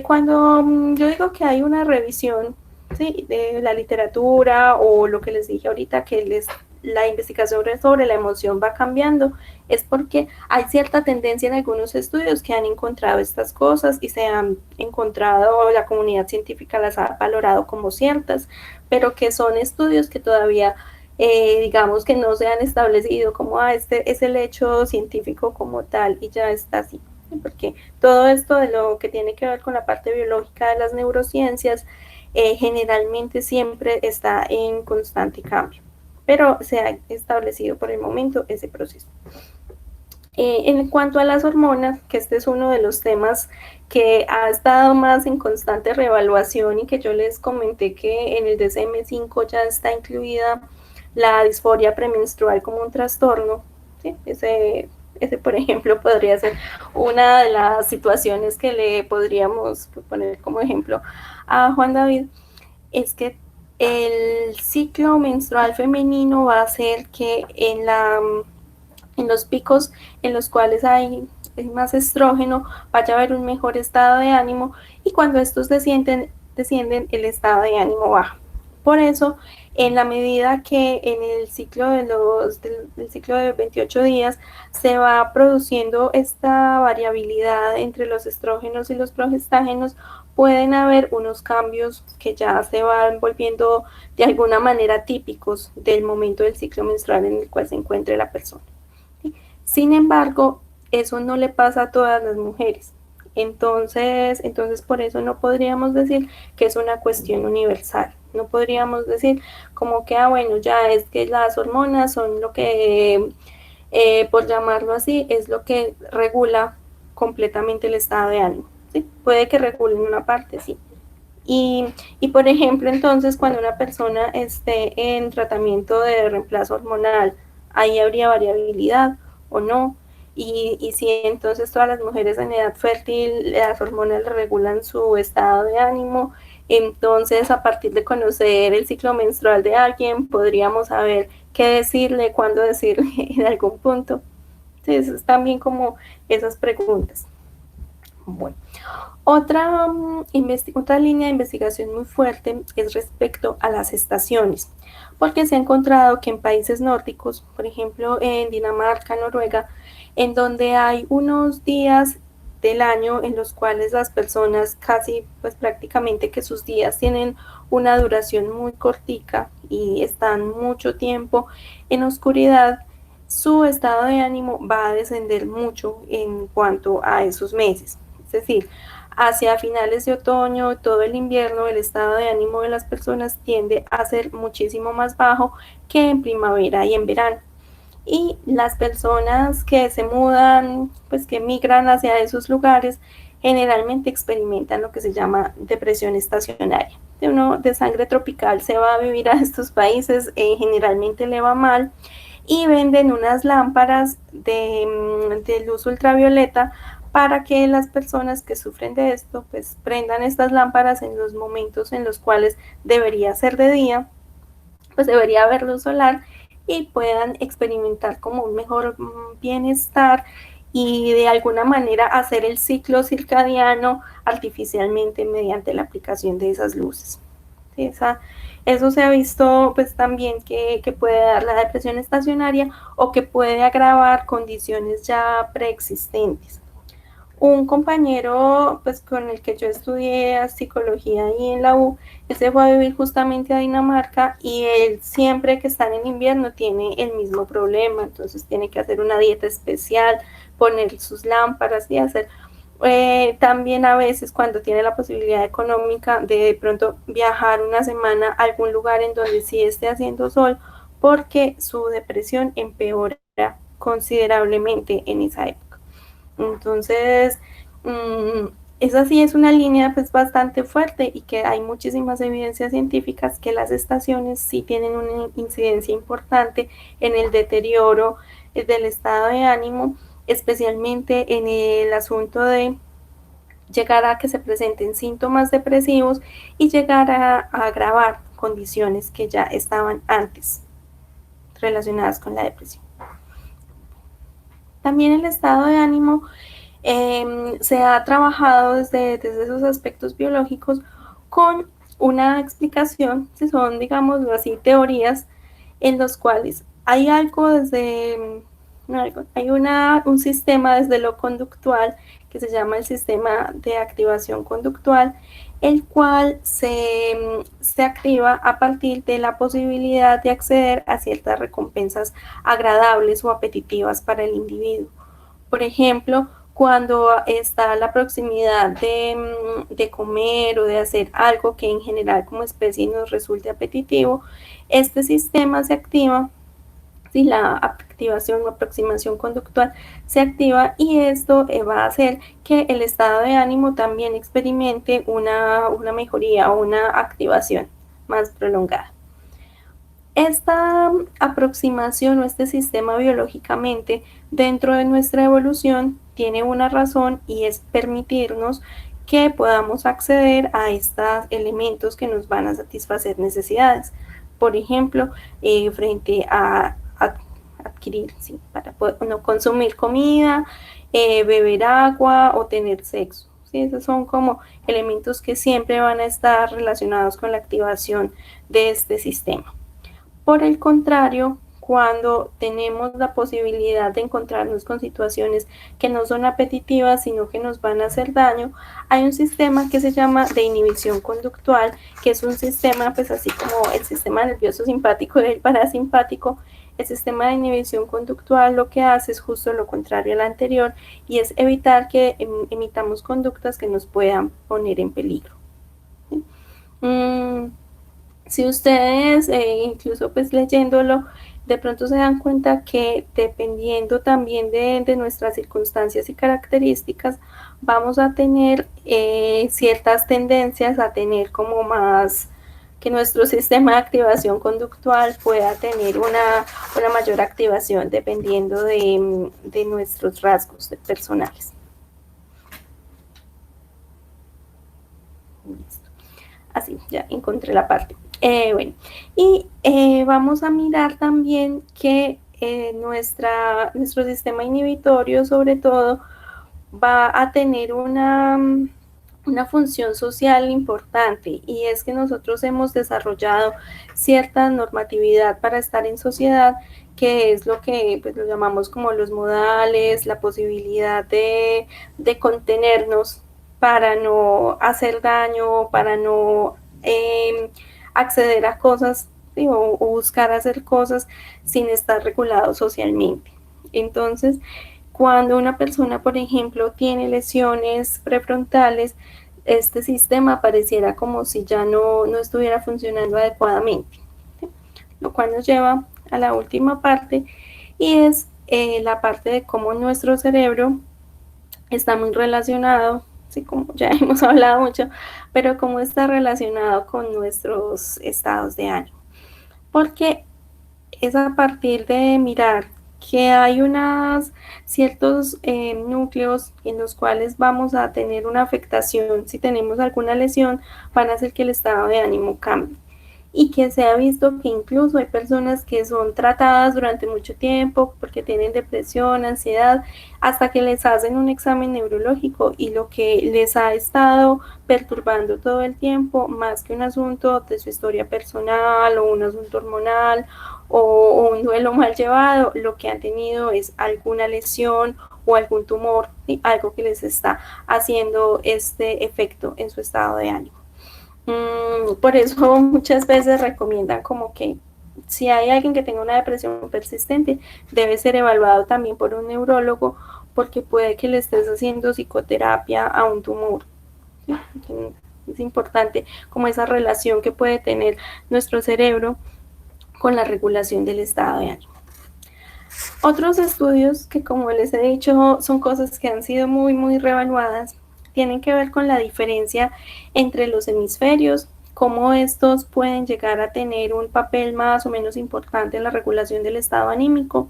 Cuando yo digo que hay una revisión, ¿sí?, de la literatura o lo que les dije ahorita, que la investigación sobre la emoción va cambiando, es porque hay cierta tendencia en algunos estudios que han encontrado estas cosas y se han encontrado, la comunidad científica las ha valorado como ciertas, pero que son estudios que todavía, digamos que no se han establecido como, este es el hecho científico como tal y ya está así. Porque todo esto de lo que tiene que ver con la parte biológica de las neurociencias, generalmente siempre está en constante cambio, pero se ha establecido por el momento ese proceso. En cuanto a las hormonas, que este es uno de los temas que ha estado más en constante reevaluación y que yo les comenté que en el DSM-5 ya está incluida la disforia premenstrual como un trastorno, ¿sí? Ese, por ejemplo, podría ser una de las situaciones que le podríamos poner como ejemplo a Juan David, es que el ciclo menstrual femenino va a hacer que en los picos en los cuales hay más estrógeno vaya a haber un mejor estado de ánimo, y cuando estos descienden el estado de ánimo baja. Por eso, en la medida que en el ciclo del ciclo de 28 días se va produciendo esta variabilidad entre los estrógenos y los progestágenos, pueden haber unos cambios que ya se van volviendo de alguna manera típicos del momento del ciclo menstrual en el cual se encuentre la persona. ¿Sí? Sin embargo, eso no le pasa a todas las mujeres. Entonces por eso no podríamos decir que es una cuestión universal. No podríamos decir como que, bueno, ya es que las hormonas son lo que, por llamarlo así, es lo que regula completamente el estado de ánimo. ¿Sí? Puede que regule en una parte, sí. Y por ejemplo, entonces, cuando una persona esté en tratamiento de reemplazo hormonal, ahí habría variabilidad o no. Y si entonces todas las mujeres en edad fértil, las hormonas regulan su estado de ánimo, entonces a partir de conocer el ciclo menstrual de alguien, podríamos saber qué decirle, cuándo decirle en algún punto. Entonces, también como esas preguntas. Bueno, otra línea de investigación muy fuerte es respecto a las estaciones, porque se ha encontrado que en países nórdicos, por ejemplo en Dinamarca, Noruega, en donde hay unos días del año en los cuales las personas casi, pues prácticamente que sus días tienen una duración muy cortica y están mucho tiempo en oscuridad, su estado de ánimo va a descender mucho en cuanto a esos meses. Es decir, Hacia finales de otoño, todo el invierno, el estado de ánimo de las personas tiende a ser muchísimo más bajo que en primavera y en verano. Y las personas que se mudan, pues que migran hacia esos lugares, generalmente experimentan lo que se llama depresión estacionaria. Uno de sangre tropical se va a vivir a estos países, generalmente le va mal, y venden unas lámparas de luz ultravioleta para que las personas que sufren de esto pues prendan estas lámparas en los momentos en los cuales debería ser de día, pues debería haber luz solar y puedan experimentar como un mejor bienestar y de alguna manera hacer el ciclo circadiano artificialmente mediante la aplicación de esas luces. Eso se ha visto pues también que puede dar la depresión estacionaria o que puede agravar condiciones ya preexistentes. Un compañero pues con el que yo estudié psicología ahí en la U, él se fue a vivir justamente a Dinamarca y él siempre que están en invierno tiene el mismo problema, entonces tiene que hacer una dieta especial, poner sus lámparas y hacer también a veces cuando tiene la posibilidad económica de pronto viajar una semana a algún lugar en donde sí esté haciendo sol, porque su depresión empeora considerablemente en esa época. Entonces, esa sí es una línea pues bastante fuerte y que hay muchísimas evidencias científicas que las estaciones sí tienen una incidencia importante en el deterioro del estado de ánimo, especialmente en el asunto de llegar a que se presenten síntomas depresivos y llegar a agravar condiciones que ya estaban antes relacionadas con la depresión. También el estado de ánimo se ha trabajado desde esos aspectos biológicos con una explicación, si son, digamos así, teorías en los cuales hay algo desde, hay un sistema desde lo conductual que se llama el sistema de activación conductual, el cual se activa a partir de la posibilidad de acceder a ciertas recompensas agradables o apetitivas para el individuo. Por ejemplo, cuando está la proximidad de comer o de hacer algo que en general como especie nos resulte apetitivo, este sistema se activa, si la activación o aproximación conductual se activa, y esto va a hacer que el estado de ánimo también experimente una mejoría o una activación más prolongada. Esta aproximación o este sistema biológicamente dentro de nuestra evolución tiene una razón y es permitirnos que podamos acceder a estos elementos que nos van a satisfacer necesidades. Por ejemplo, frente a adquirir, sí, para poder no consumir comida, beber agua o tener sexo. ¿Sí? Esos son como elementos que siempre van a estar relacionados con la activación de este sistema. Por el contrario, cuando tenemos la posibilidad de encontrarnos con situaciones que no son apetitivas, sino que nos van a hacer daño, hay un sistema que se llama de inhibición conductual, que es un sistema, pues así como el sistema nervioso simpático y el parasimpático. El sistema de inhibición conductual lo que hace es justo lo contrario al anterior, y es evitar que emitamos conductas que nos puedan poner en peligro. ¿Sí? Si ustedes, incluso pues leyéndolo, de pronto se dan cuenta que dependiendo también de nuestras circunstancias y características, vamos a tener ciertas tendencias a tener como más, que nuestro sistema de activación conductual pueda tener una mayor activación dependiendo de nuestros rasgos personales. Listo. Así, ya encontré la parte. Bueno, y vamos a mirar también que nuestro sistema inhibitorio, sobre todo, va a tener una función social importante, y es que nosotros hemos desarrollado cierta normatividad para estar en sociedad, que es lo que pues, lo llamamos como los modales, la posibilidad de contenernos para no hacer daño, para no acceder a cosas, ¿sí? o buscar hacer cosas sin estar regulado socialmente. Entonces, Cuando una persona, por ejemplo, tiene lesiones prefrontales, este sistema pareciera como si ya no estuviera funcionando adecuadamente, ¿sí? Lo cual nos lleva a la última parte, y es la parte de cómo nuestro cerebro está muy relacionado, sí, como ya hemos hablado mucho, pero cómo está relacionado con nuestros estados de ánimo. Porque es a partir de mirar que hay unos ciertos núcleos en los cuales vamos a tener una afectación. Si tenemos alguna lesión, van a hacer que el estado de ánimo cambie. Y que se ha visto que incluso hay personas que son tratadas durante mucho tiempo porque tienen depresión, ansiedad, hasta que les hacen un examen neurológico y lo que les ha estado perturbando todo el tiempo, más que un asunto de su historia personal o un asunto hormonal o un duelo mal llevado, lo que han tenido es alguna lesión o algún tumor, ¿sí? Algo que les está haciendo este efecto en su estado de ánimo. Por eso muchas veces recomiendan como que si hay alguien que tenga una depresión persistente, debe ser evaluado también por un neurólogo, porque puede que le estés haciendo psicoterapia a un tumor, ¿sí? Es importante como esa relación que puede tener nuestro cerebro con la regulación del estado de ánimo. Otros estudios que, como les he dicho, son cosas que han sido muy revaluadas, tienen que ver con la diferencia entre los hemisferios, cómo estos pueden llegar a tener un papel más o menos importante en la regulación del estado anímico,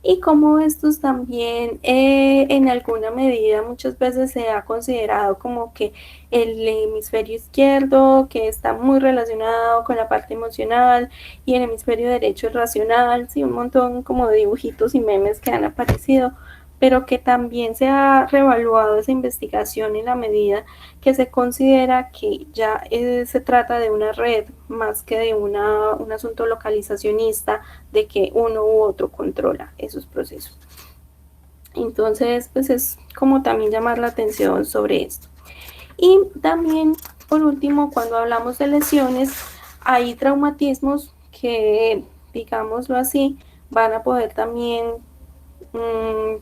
y cómo estos también en alguna medida muchas veces se ha considerado como que el hemisferio izquierdo, que está muy relacionado con la parte emocional, y el hemisferio derecho es racional, sí, un montón como de dibujitos y memes que han aparecido, pero que también se ha reevaluado esa investigación en la medida que se considera que ya se trata de una red más que de un asunto localizacionista de que uno u otro controla esos procesos. Entonces, pues es como también llamar la atención sobre esto. Y también, por último, cuando hablamos de lesiones, hay traumatismos que, digámoslo así, van a poder también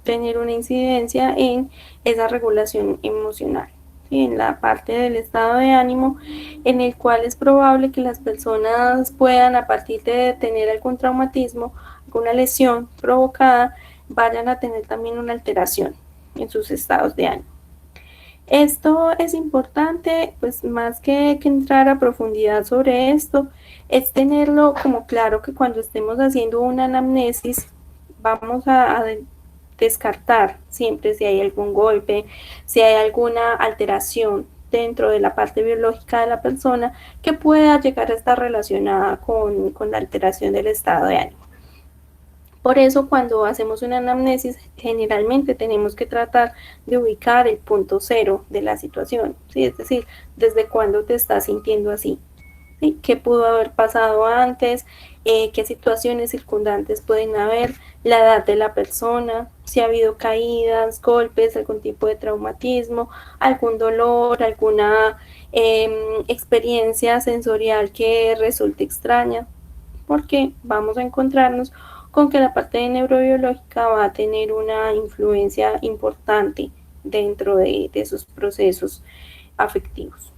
tener una incidencia en esa regulación emocional, ¿sí? En la parte del estado de ánimo, en el cual es probable que las personas puedan, a partir de tener algún traumatismo, alguna lesión provocada, vayan a tener también una alteración en sus estados de ánimo. Esto es importante, pues más que entrar a profundidad sobre esto, es tenerlo como claro que cuando estemos haciendo una anamnesis, vamos a descartar siempre si hay algún golpe, si hay alguna alteración dentro de la parte biológica de la persona que pueda llegar a estar relacionada con la alteración del estado de ánimo. Por eso cuando hacemos una anamnesis generalmente tenemos que tratar de ubicar el punto cero de la situación, ¿sí? Es decir, desde cuándo te estás sintiendo así, ¿sí? ¿Qué pudo haber pasado antes? ¿Qué situaciones circundantes pueden haber? La edad de la persona, si ha habido caídas, golpes, algún tipo de traumatismo, algún dolor, alguna experiencia sensorial que resulte extraña, porque vamos a encontrarnos con que la parte neurobiológica va a tener una influencia importante dentro de esos procesos afectivos.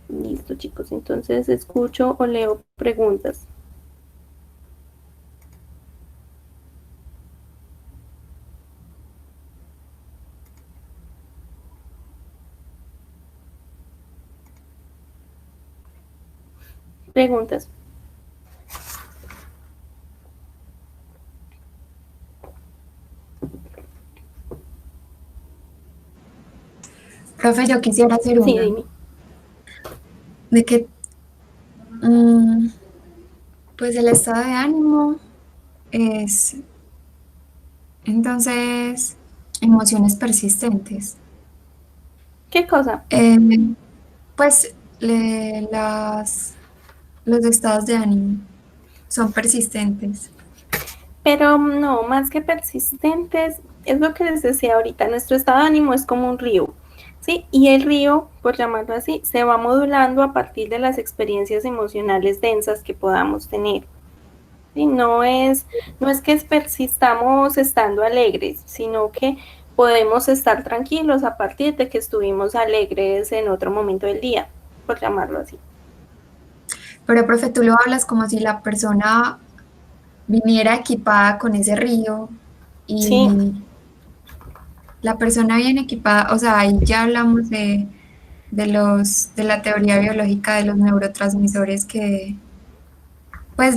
Listo, chicos, entonces escucho o leo preguntas. Preguntas. Profe, yo quisiera hacer Sí, una. dime. De que, pues el estado de ánimo es, entonces, emociones persistentes. ¿Qué cosa? Pues los estados de ánimo son persistentes. Pero no, más que persistentes, es lo que les decía ahorita, nuestro estado de ánimo es como un río, ¿sí? Y el río, por llamarlo así, se va modulando a partir de las experiencias emocionales densas que podamos tener, ¿sí? No es que persistamos estando alegres, sino que podemos estar tranquilos a partir de que estuvimos alegres en otro momento del día, por llamarlo así. Pero, profe, tú lo hablas como si la persona viniera equipada con ese río Sí, y la persona bien equipada, o sea, ahí ya hablamos de la teoría biológica de los neurotransmisores pues,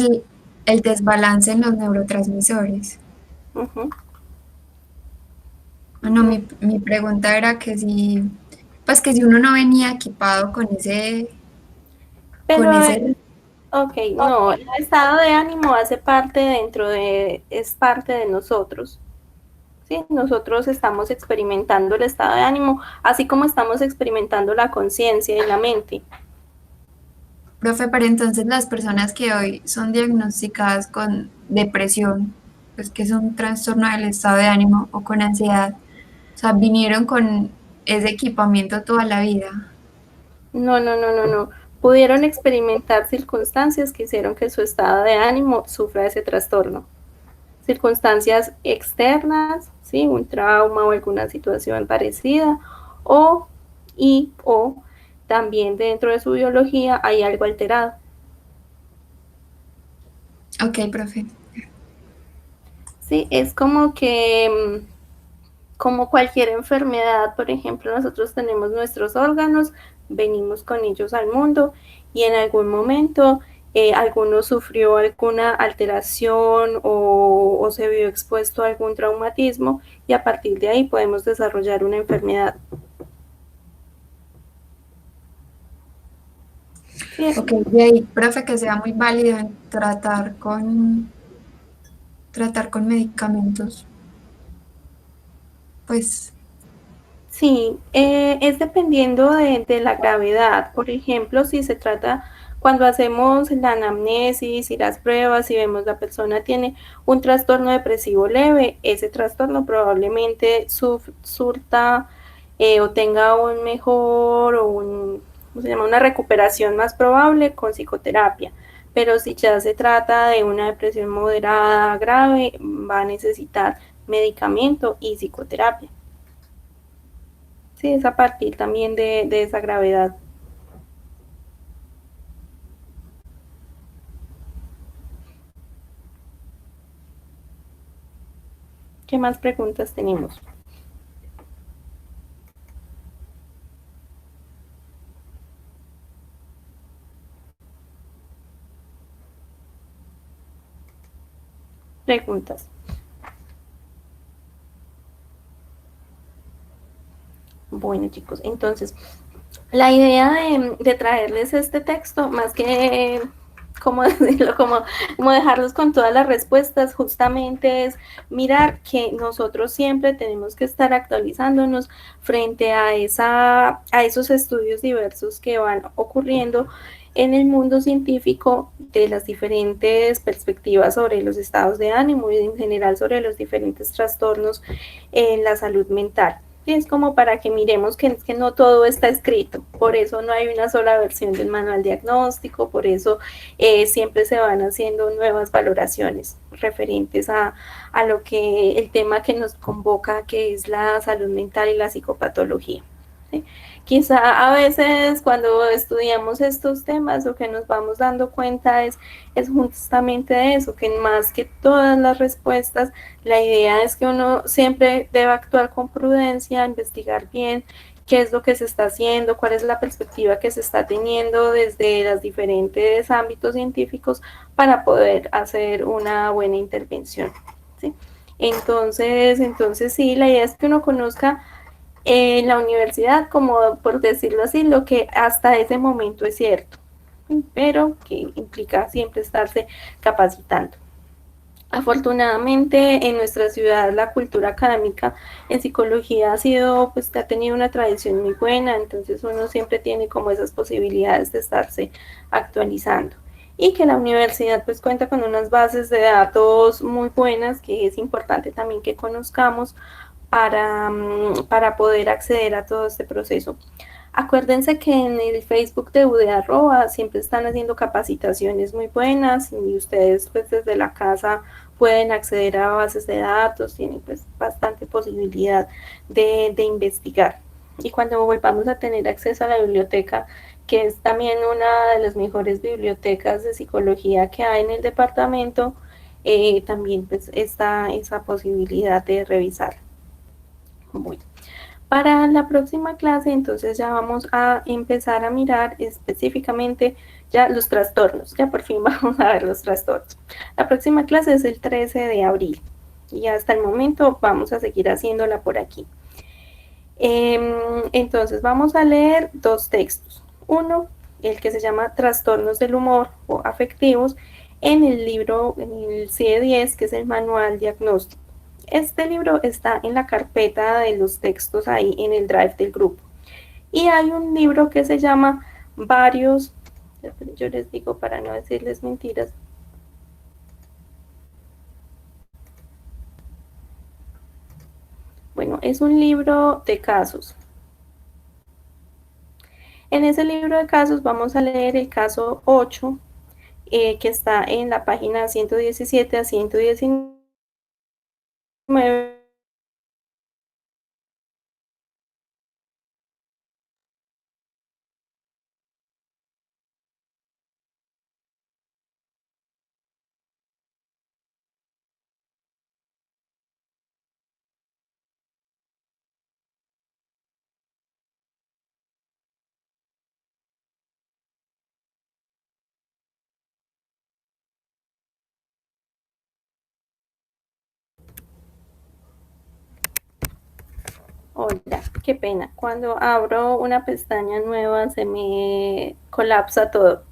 el desbalance en los neurotransmisores. uh-huh. Bueno, mi pregunta era pues que si uno no venía equipado Pero con a ver, ese, ok, no, el estado de ánimo hace parte es parte de nosotros. Sí, nosotros estamos experimentando el estado de ánimo, así como estamos experimentando la conciencia y la mente. profe, pero entonces las personas que hoy son diagnosticadas con depresión, pues que es un trastorno del estado de ánimo o con ansiedad, o sea, vinieron con ese equipamiento toda la vida. No, no, no, no, no. Pudieron experimentar circunstancias que hicieron que su estado de ánimo sufra ese trastorno. Circunstancias externas, ¿sí? Un trauma o alguna situación parecida, o también dentro de su biología hay algo alterado. Ok, profe. Sí, es como que como cualquier enfermedad, por ejemplo, nosotros tenemos nuestros órganos, venimos con ellos al mundo y en algún momento alguno sufrió alguna alteración o se vio expuesto a algún traumatismo y a partir de ahí podemos desarrollar una enfermedad. Sí, Ok, de ahí, profe, que sea muy válido en tratar con medicamentos. Pues, sí, es dependiendo de la gravedad. Por ejemplo, si se trata, cuando hacemos la anamnesis y las pruebas y vemos la persona tiene un trastorno depresivo leve, ese trastorno probablemente surta o tenga un mejor o ¿cómo se llama? Una recuperación más probable con psicoterapia. Pero si ya se trata de una depresión moderada, grave, va a necesitar medicamento y psicoterapia. Sí, es a partir también de esa gravedad. ¿Qué más preguntas tenemos? Preguntas. Bueno, chicos, entonces, la idea de traerles este texto, más que, ¿cómo decirlo? Como dejarlos con todas las respuestas, justamente es mirar que nosotros siempre tenemos que estar actualizándonos frente a esos estudios diversos que van ocurriendo en el mundo científico de las diferentes perspectivas sobre los estados de ánimo y en general sobre los diferentes trastornos en la salud mental. Es como para que miremos que no todo está escrito, por eso no hay una sola versión del manual diagnóstico, por eso siempre se van haciendo nuevas valoraciones referentes a lo que el tema que nos convoca, que es la salud mental y la psicopatología. ¿Sí? Quizá a veces cuando estudiamos estos temas lo que nos vamos dando cuenta es justamente de eso, que más que todas las respuestas, la idea es que uno siempre debe actuar con prudencia, investigar bien qué es lo que se está haciendo, cuál es la perspectiva que se está teniendo desde los diferentes ámbitos científicos para poder hacer una buena intervención. ¿Sí? Entonces sí, la idea es que uno conozca en la universidad, como por decirlo así, lo que hasta ese momento es cierto, pero que implica siempre estarse capacitando. Afortunadamente en nuestra ciudad la cultura académica en psicología ha tenido una tradición muy buena, entonces uno siempre tiene como esas posibilidades de estarse actualizando. Y que la universidad pues cuenta con unas bases de datos muy buenas que es importante también que conozcamos para poder acceder a todo este proceso. Acuérdense que en el Facebook de UD Arroba siempre están haciendo capacitaciones muy buenas y ustedes pues desde la casa pueden acceder a bases de datos, tienen pues bastante posibilidad de investigar. Y cuando volvamos a tener acceso a la biblioteca, que es también una de las mejores bibliotecas de psicología que hay en el departamento, también pues está esa posibilidad de revisar. Bueno. Para la próxima clase, entonces ya vamos a empezar a mirar específicamente ya los trastornos. Ya por fin vamos a ver los trastornos. La próxima clase es el 13 de abril y hasta el momento vamos a seguir haciéndola por aquí. Entonces vamos a leer dos textos. Uno, el que se llama Trastornos del humor o afectivos, en el libro, en el CIE 10, que es el manual diagnóstico. Este libro está en la carpeta de los textos ahí en el drive del grupo. Y hay un libro que se llama Varios, yo les digo para no decirles mentiras. Bueno, es un libro de casos. En ese libro de casos vamos a leer el caso 8, que está en la página 117 a 119. Hola, qué pena. Cuando abro una pestaña nueva se me colapsa todo.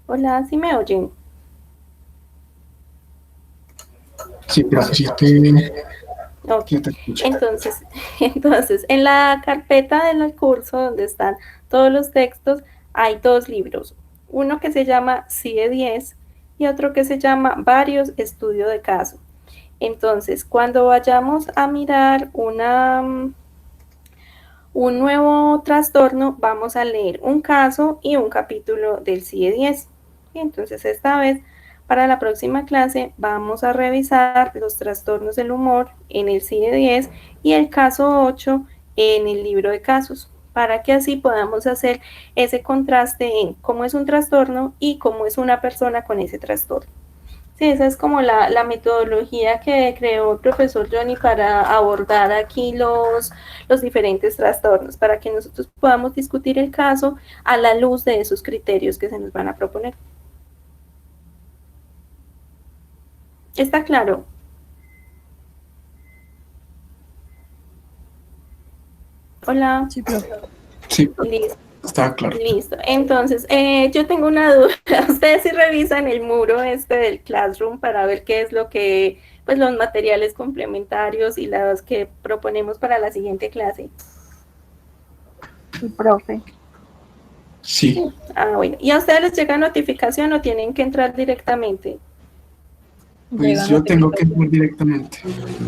Hola, ¿sí me oyen? Sí, profe, Ok. sí te escucho. Entonces, en la carpeta del curso donde están todos los textos, hay dos libros. Uno que se llama CIE 10 y otro que se llama Varios Estudio de Caso. Entonces, cuando vayamos a mirar un nuevo trastorno, vamos a leer un caso y un capítulo del CIE 10. Y entonces, esta vez, para la próxima clase, vamos a revisar los trastornos del humor en el CIE 10 y el caso 8 en el libro de casos, para que así podamos hacer ese contraste en cómo es un trastorno y cómo es una persona con ese trastorno. Sí, esa es como la metodología que creó el profesor Johnny para abordar aquí los diferentes trastornos, para que nosotros podamos discutir el caso a la luz de esos criterios que se nos van a proponer. ¿Está claro? Hola. Sí, profe. Sí, Listo. está claro. Listo. Entonces, yo tengo una duda. Ustedes sí revisan el muro del Classroom para ver qué es lo que, pues los materiales complementarios y los que proponemos para la siguiente clase. Sí, profe. Sí. Ah, bueno. ¿Y a ustedes les llega notificación o tienen que entrar directamente? Pues yo tengo que ir directamente.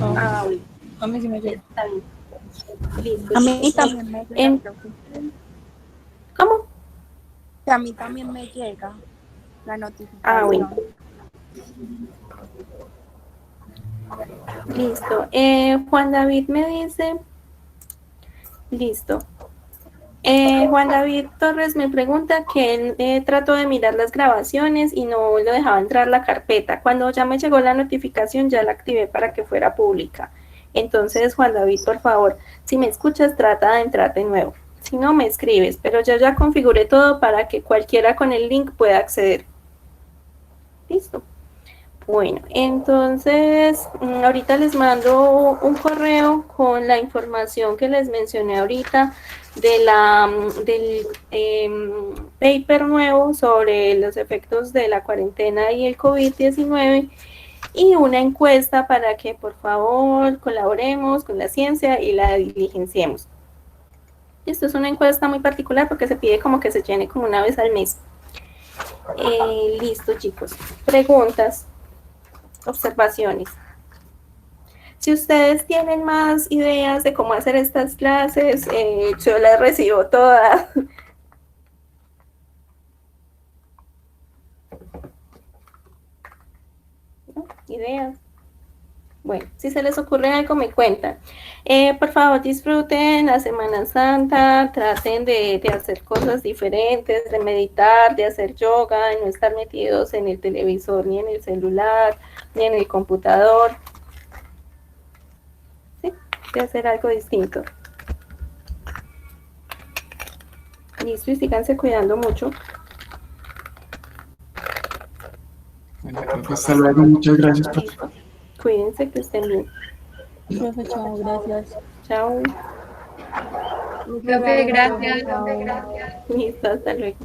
Ah, bueno. A mí sí me llega. Está bien. Listo. A mí también me llega, profe. ¿Cómo? A mí también me llega la notificación. Ah, bueno. Listo. Juan David me dice. Listo. Juan David Torres me pregunta que él trató de mirar las grabaciones y no lo dejaba entrar la carpeta. Cuando ya me llegó la notificación, ya la activé para que fuera pública. Entonces, Juan David, por favor, si me escuchas, trata de entrar de nuevo. Si no, me escribes, pero yo ya configuré todo para que cualquiera con el link pueda acceder. Listo. Bueno, entonces, ahorita les mando un correo con la información que les mencioné ahorita del paper nuevo sobre los efectos de la cuarentena y el COVID-19 y una encuesta para que por favor colaboremos con la ciencia y la diligenciemos. Esto es una encuesta muy particular porque se pide como que se llene como una vez al mes. Listo, chicos. Preguntas. observaciones. Si ustedes tienen más ideas de cómo hacer estas clases, yo las recibo todas. ¿No? Ideas. Bueno, si se les ocurre algo, me cuentan. Por favor, disfruten la Semana Santa, traten de hacer cosas diferentes, de meditar, de hacer yoga, de no estar metidos en el televisor, ni en el celular, ni en el computador. ¿Sí? De hacer algo distinto. Listo, y síganse cuidando mucho. Bueno, profe, hasta luego, muchas gracias, profe. Listo. Cuídense, que estén bien. Profe, chao, gracias. Chao. Muchas Profe, gracias. gracias. Chao. Listo, hasta luego.